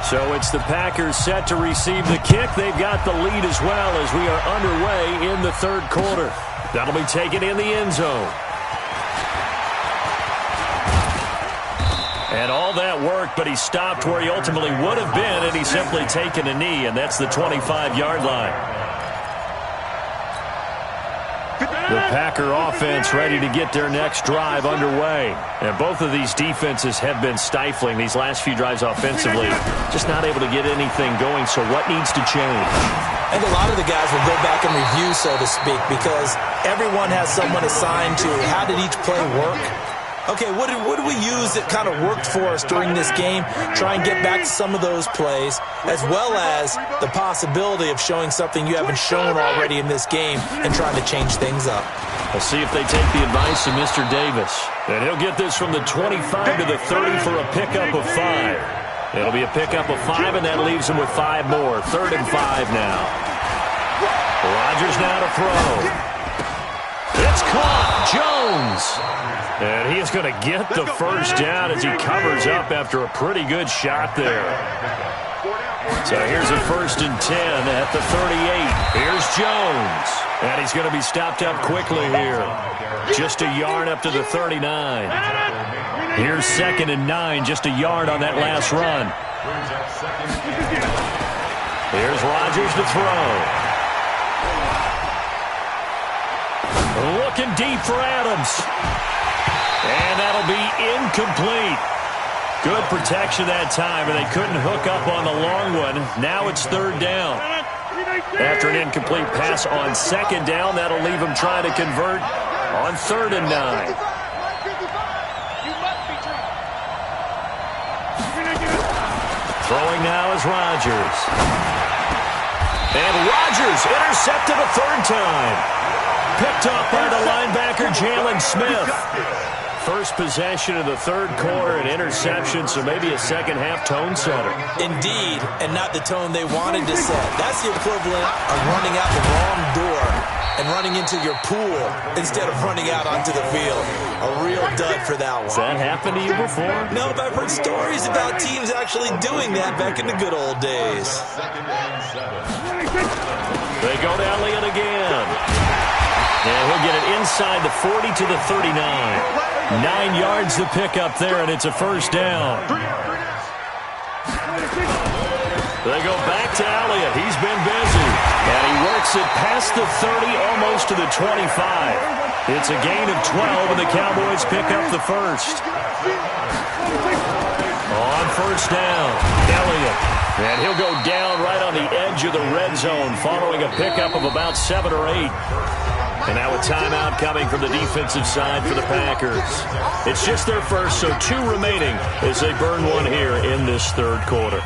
So it's the Packers set to receive the kick. They've got the lead as well as we are underway in the third quarter. That'll be taken in the end zone. And all that worked, but he stopped where he ultimately would have been, and he's simply taken a knee, and that's the 25-yard line. The Packer offense ready to get their next drive underway. And both of these defenses have been stifling these last few drives offensively. Just not able to get anything going, so what needs to change? And a lot of the guys will go back and review, so to speak, because everyone has someone assigned to how did each play work. Okay, what did we use that kind of worked for us during this game? Try and get back to some of those plays, as well as the possibility of showing something you haven't shown already in this game and trying to change things up. We'll see if they take the advice of Mr. Davis. And he'll get this from the 25 to the 30 for a pickup of 5. It'll be a pickup of 5, and that leaves him with 5 more. 3rd and 5 now. Rodgers now to throw. It's caught. Jones. And he is going to get the first down as he covers up after a pretty good shot there. So here's a 1st and 10 at the 38. Here's Jones. And he's going to be stopped up quickly here. Just a yard up to the 39. Here's 2nd and 9, just a yard on that last run. Here's Rodgers to throw. Looking deep for Adams. And that'll be incomplete. Good protection that time, and they couldn't hook up on the long one. Now it's 3rd down. After an incomplete pass on 2nd down, that'll leave them trying to convert on 3rd and 9. Throwing now is Rodgers. And Rodgers intercepted a 3rd time. Picked up by the linebacker, Jalen Smith. First possession of the 3rd quarter, an interception, so maybe a second-half tone setter. Indeed, and not the tone they wanted to set. That's the equivalent of running out the wrong door and running into your pool instead of running out onto the field. A real dud for that one. Has that happened to you before? No, but I've heard stories about teams actually doing that back in the good old days. They go to Elliott again. And he'll get it inside the 40 to the 39. 9 yards to pick up there, and it's a 1st down. They go back to Elliott. He's been busy. And he works it past the 30, almost to the 25. It's a gain of 12, and the Cowboys pick up the 1st. On 1st down, Elliott. And he'll go down right on the edge of the red zone following a pickup of about 7 or 8. And now a timeout coming from the defensive side for the Packers. It's just their first, so 2 remaining as they burn one here in this third quarter.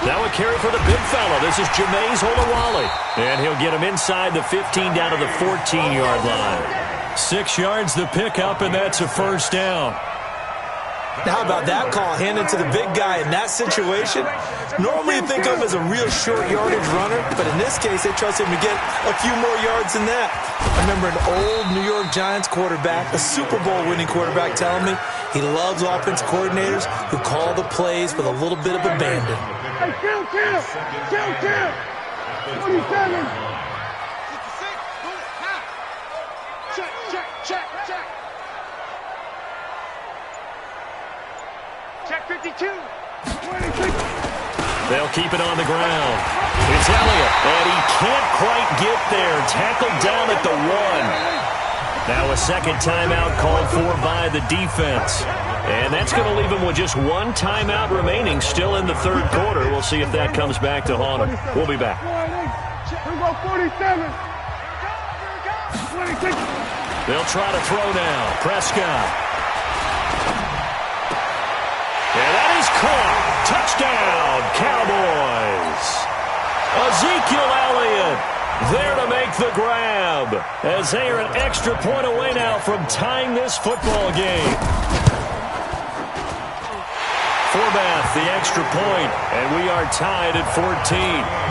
Now a carry for the big fella. This is Jameis Olawale. And he'll get him inside the 15 down to the 14-yard line. 6 yards the pickup, and that's a first down. Now, how about that call handed to the big guy in that situation? Normally you think of him as a real short yardage runner, but in this case they trust him to get a few more yards than that. I remember an old New York Giants quarterback, a Super Bowl winning quarterback, telling me he loves offense coordinators who call the plays with a little bit of abandon. Hey, kill! 27! Check 52. 26! They'll keep it on the ground. It's Elliott, and he can't quite get there. Tackled down at the 1. Now a second timeout called for by the defense. And that's going to leave him with just 1 timeout remaining still in the third quarter. We'll see if that comes back to haunt him. We'll be back. Here we go, 47! 26! They'll try to throw now. Prescott. And that is caught. Touchdown, Cowboys. Ezekiel Elliott there to make the grab as they are an extra point away now from tying this football game. Forbath, the extra point, and we are tied at 14.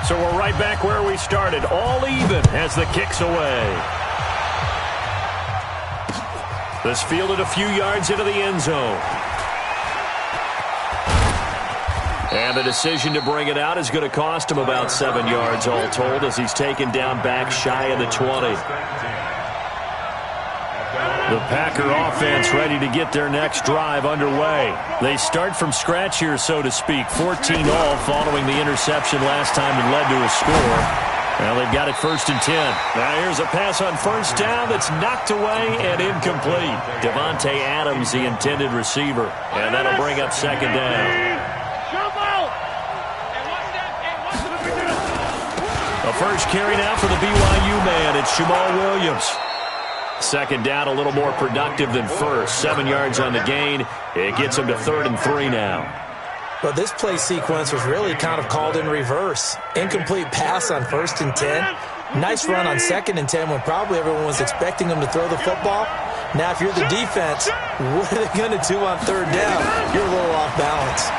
So we're right back where we started, all even as the kick's away. This fielded a few yards into the end zone. And the decision to bring it out is going to cost him about 7 yards all told as he's taken down back shy of the 20. The Packer offense ready to get their next drive underway. They start from scratch here, so to speak. 14-all following the interception last time that led to a score. Well, they've got it 1st and 10. Now here's a pass on first down that's knocked away and incomplete. Devontae Adams, the intended receiver. And that'll bring up 2nd down. A first carry now for the BYU man. It's Jamal Williams. 2nd down, a little more productive than first. 7 yards on the gain. It gets him to 3rd and 3 now. Well, this play sequence was really kind of called in reverse. Incomplete pass on 1st and 10. Nice run on 2nd and 10 when probably everyone was expecting him to throw the football. Now, if you're the defense, what are they going to do on 3rd down? You're a little off balance.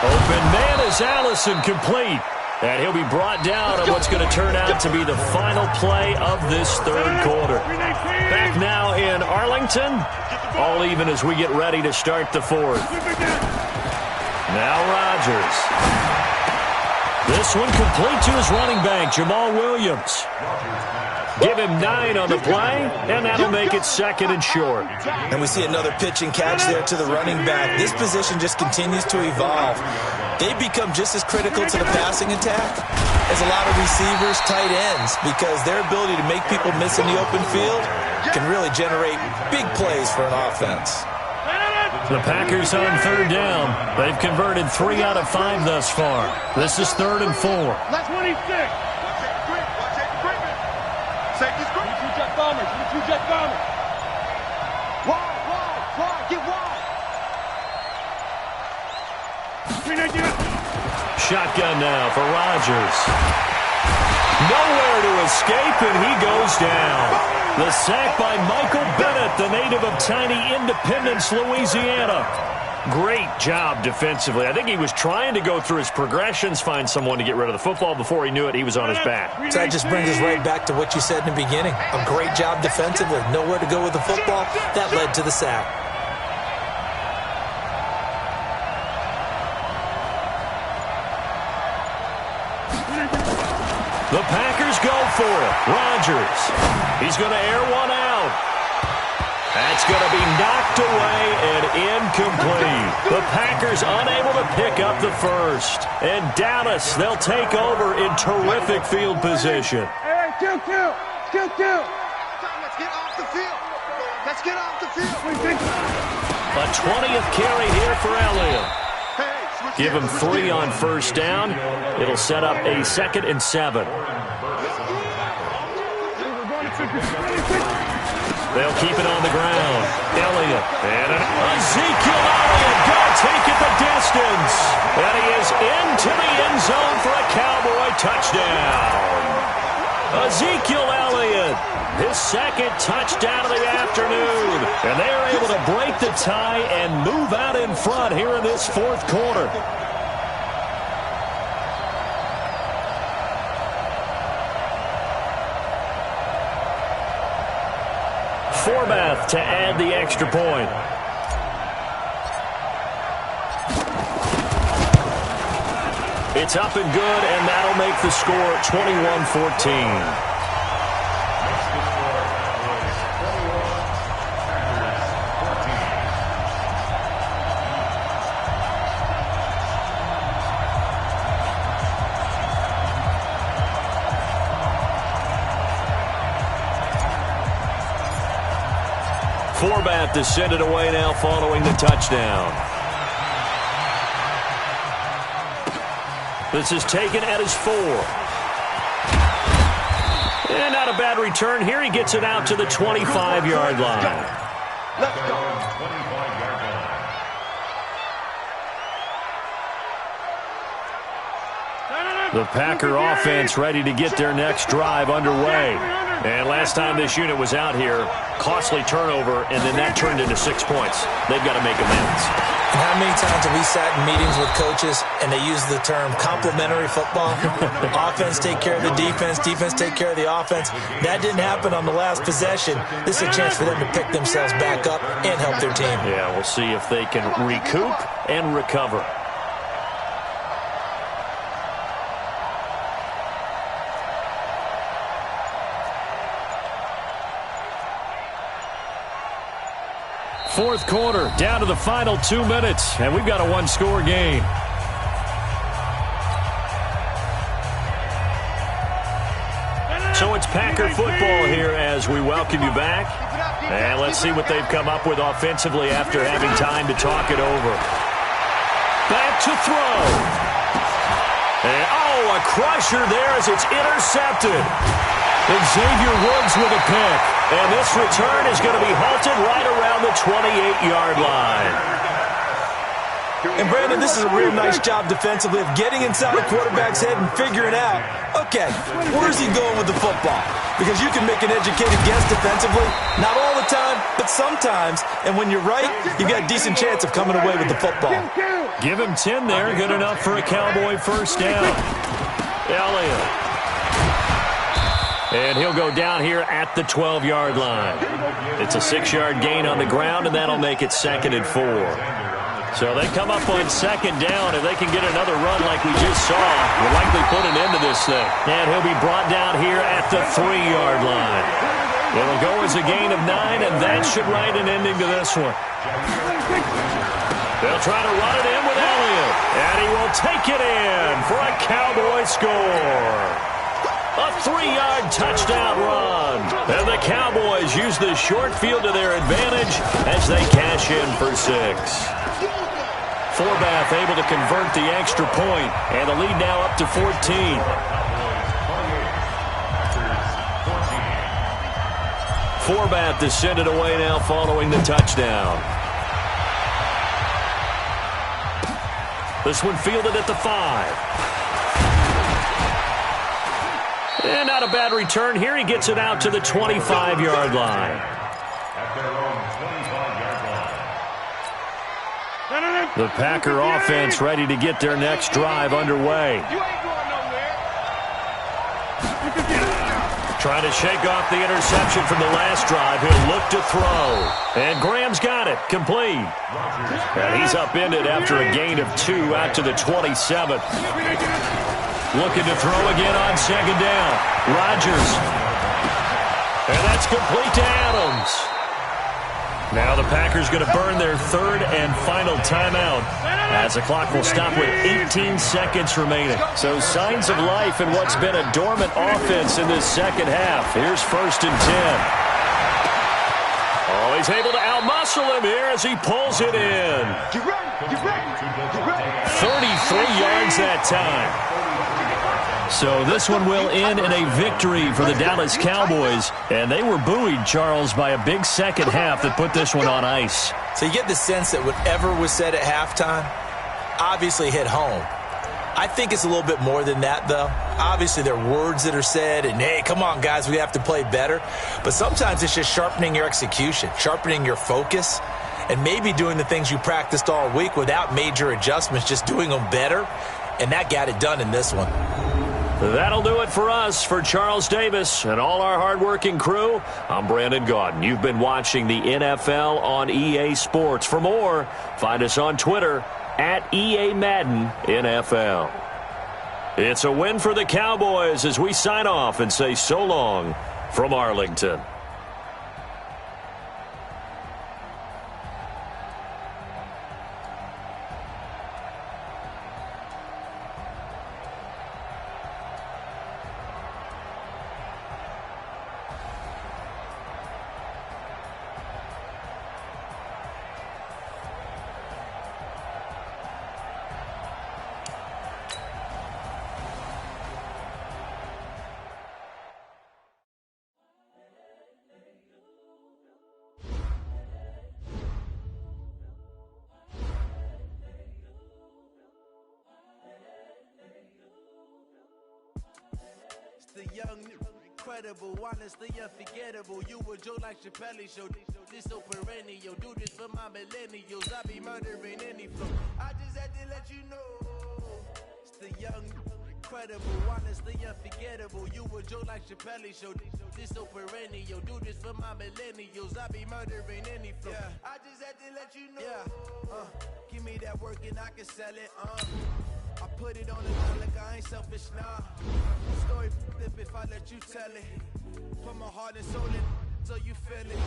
Open man is Allison, complete. And he'll be brought down on what's going to turn out to be the final play of this third quarter. Back now in Arlington. All even as we get ready to start the fourth. Now Rodgers. This one complete to his running back, Jamal Williams. Give him 9 on the play, and that'll make it 2nd and short. And we see another pitch and catch there to the running back. This position just continues to evolve. They become just as critical to the passing attack as a lot of receivers, tight ends, because their ability to make people miss in the open field can really generate big plays for an offense. The Packers on 3rd down. They've converted 3 out of 5 thus far. This is 3rd and 4. That's 26. Safety's great. Two jet bombers. Two jet bombers. Wide, get wide. Shotgun now for Rodgers. Nowhere to escape, and he goes down. The sack by Michael Bennett, the native of tiny Independence, Louisiana. Great job defensively. I think he was trying to go through his progressions, find someone to get rid of the football. Before he knew it, he was on his back. So that just brings us right back to what you said in the beginning. A great job defensively. Nowhere to go with the football. That led to the sack. The Packers go for it. Rodgers. He's going to air one out. That's going to be knocked away and incomplete. The Packers unable to pick up the first. And Dallas, they'll take over in terrific field position. Hey, kill. Let's get off the field. Let's get off the field. A 20th carry here for Elliott. Give him 3 on first down. It'll set up a 2nd and 7. They'll keep it on the ground. Elliott. And Ezekiel Elliott going to take it the distance. And he is into the end zone for a Cowboy touchdown. Ezekiel Elliott, his 2nd touchdown of the afternoon. And they are able to break the tie and move out in front here in this 4th quarter. Forbath to add the extra point. It's up and good, and that'll make the score 21-14. Forbath to send it away now following the touchdown. This is taken at his 4. And not a bad return here. He gets it out to the 25-yard line. Let's go. The Packer offense ready to get their next drive underway. And last time this unit was out here, costly turnover, and then that turned into 6 points. They've got to make amends. And how many times have we sat in meetings with coaches and they use the term complementary football? Offense take care of the defense, defense take care of the offense. That didn't happen on the last possession. This is a chance for them to pick themselves back up and help their team. Yeah, we'll see if they can recoup and recover. Fourth quarter, down to the final 2 minutes, and we've got a 1-score game. So it's Packer football here as we welcome you back. And let's see what they've come up with offensively after having time to talk it over. Back to throw. And, a crusher there as it's intercepted. Xavier Woods with a pick. And this return is going to be halted right around the 28-yard line. And, Brandon, this is a real nice job defensively of getting inside the quarterback's head and figuring out, okay, where's he going with the football? Because you can make an educated guess defensively, not all the time, but sometimes. And when you're right, you've got a decent chance of coming away with the football. Give him 10 there, good enough for a Cowboy first down. Elliott. And he'll go down here at the 12-yard line. It's a 6-yard gain on the ground, and that'll make it 2nd and 4. So they come up on 2nd down. If they can get another run like we just saw, we'll likely put an end to this thing. And he'll be brought down here at the 3-yard line. It'll go as a gain of 9, and that should write an ending to this one. They'll try to run it in with Elliott, and he will take it in for a Cowboy score. A 3-yard touchdown run. And the Cowboys use the short field to their advantage as they cash in for 6. Forbath able to convert the extra point, and the lead now up to 14. Forbath to send it away now following the touchdown. This one fielded at the 5. And not a bad return here. He gets it out to the 25-yard line. The Packer offense ready to get their next drive underway. Trying to shake off the interception from the last drive. He'll look to throw. And Graham's got it. Complete. And he's upended after a gain of 2 out to the 27th. Looking to throw again on 2nd down. Rodgers. And that's complete to Adams. Now the Packers going to burn their third and final timeout as the clock will stop with 18 seconds remaining. So signs of life in what's been a dormant offense in this second half. Here's 1st and 10. Oh, he's able to outmuscle him here as he pulls it in. 33 yards that time. So this one will end in a victory for the Dallas Cowboys. And they were buoyed, Charles, by a big second half that put this one on ice. So you get the sense that whatever was said at halftime obviously hit home. I think it's a little bit more than that, though. Obviously, there are words that are said, and, hey, come on, guys, we have to play better. But sometimes it's just sharpening your execution, sharpening your focus, and maybe doing the things you practiced all week without major adjustments, just doing them better. And that got it done in this one. That'll do it for us. For Charles Davis and all our hardworking crew, I'm Brandon Gaudin. You've been watching the NFL on EA Sports. For more, find us on Twitter at EA Madden NFL. It's a win for the Cowboys as we sign off and say so long from Arlington. The young, incredible, honestly unforgettable. You a Joe like Chappelle show. This so perennial. Do this for my millennials. I be murdering any flow. I just had to let you know. It's the young, incredible, honestly unforgettable. You a Joe like Chappelle show. This so perennial. Do this for my millennials. I be murdering any flow. Yeah. I just had to let you know. Yeah. Give me that work and I can sell it. I put it on the line like I ain't selfish, nah. Story flip if I let you tell it. Put my heart and soul in so you feel it.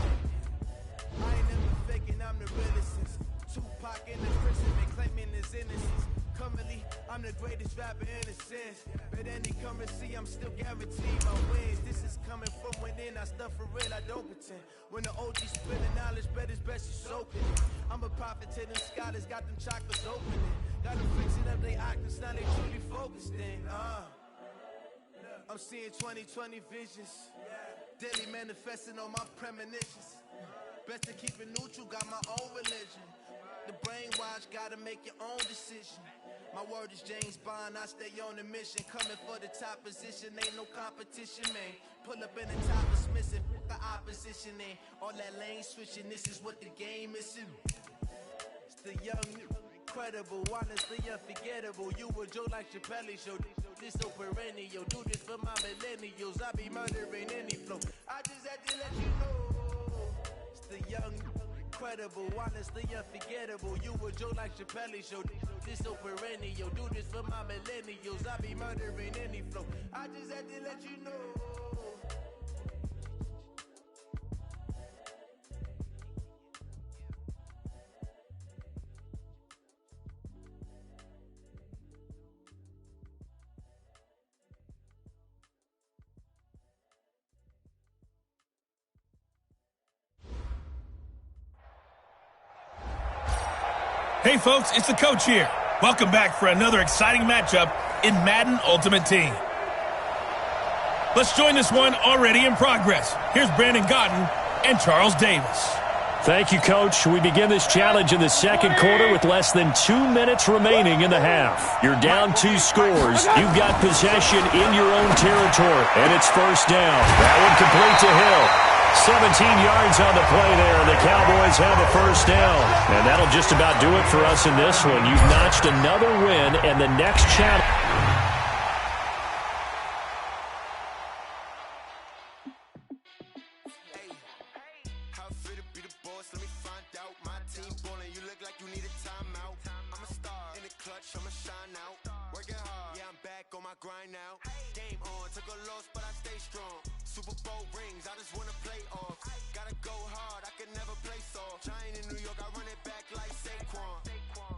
I ain't never faking, I'm the realest since Tupac in the prison been claiming his innocence. Currently, I'm the greatest rapper in a sense. But any currency, I'm still guaranteed my wins. This is coming from within, I stuff for real, I don't pretend. When the OG spilling knowledge, bet it's best you soak in it. I'm a prophet to them scholars, got them chakras opening. Got them fixing up they octaves, now they truly focused in. I'm seeing 2020 visions. Daily manifesting on my premonitions. Best to keep it neutral, got my own religion. The brainwash, gotta make your own decision. My word is James Bond, I stay on a mission. Coming for the top position, ain't no competition, man. Pull up in the top is missing, the opposition ain't. All that lane switching, this is what the game is. It's the young, incredible, honestly unforgettable. You a Joe like Chappelle show. This so perennial. Do this for my millennials. I be murdering any flow. I just had to let you know. It's the young, incredible, honestly unforgettable. You a Joe like Chappelle show. This so perennial. Do this for my millennials. I be murdering any flow. I just had to let you know. Hey folks, it's the coach here. Welcome back for another exciting matchup in Madden Ultimate Team. Let's join this one already in progress. Here's Brandon Gaudin and Charles Davis. Thank you, Coach. We begin this challenge in the second quarter with less than 2 minutes remaining in the half. You're down 2 scores. You've got possession in your own territory, and it's first down. That one complete to Hill. 17 yards on the play there, and the Cowboys have a first down. And that'll just about do it for us in this one. You've notched another win, and the next challenge. on my grind now. Game on, took a loss, but I stay strong. Super Bowl rings, I just wanna play off. Gotta go hard, I can never play soft. Giant in New York, I run it back like Saquon.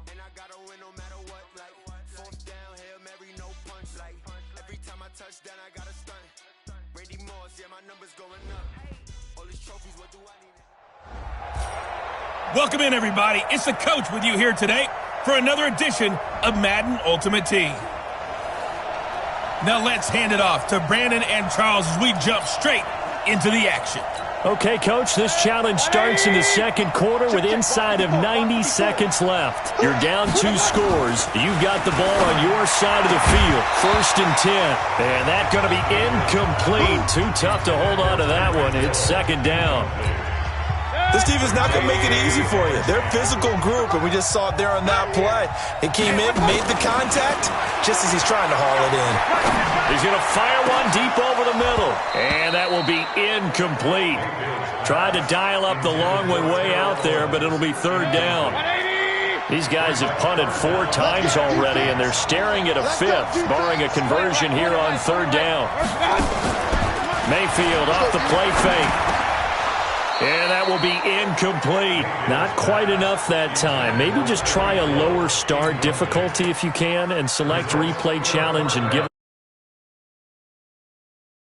And I gotta win no matter what, like fourth down, Hail Mary, no punch. Like every time I touch down, I gotta stunt. Randy Moss, yeah, my number's going up. All these trophies, what do I need? Welcome in, everybody. It's the coach with you here today for another edition of Madden Ultimate Team. Now let's hand it off to Brandon and Charles as we jump straight into the action. Okay, Coach, this challenge starts in the second quarter with inside of 90 seconds left. You're down 2 scores. You've got the ball on your side of the field. 1st and 10. And that's going to be incomplete. Too tough to hold on to that one. It's 2nd down. This team is not going to make it easy for you. They're a physical group, and we just saw it there on that play. It came in, made the contact, just as he's trying to haul it in. He's going to fire one deep over the middle, and that will be incomplete. Tried to dial up the long way out there, but it'll be 3rd down. These guys have punted 4 times already, and they're staring at a 5th, barring a conversion here on 3rd down. Mayfield off the play fake. And that will be incomplete. Not quite enough that time. Maybe just try a lower start difficulty if you can and select replay challenge and give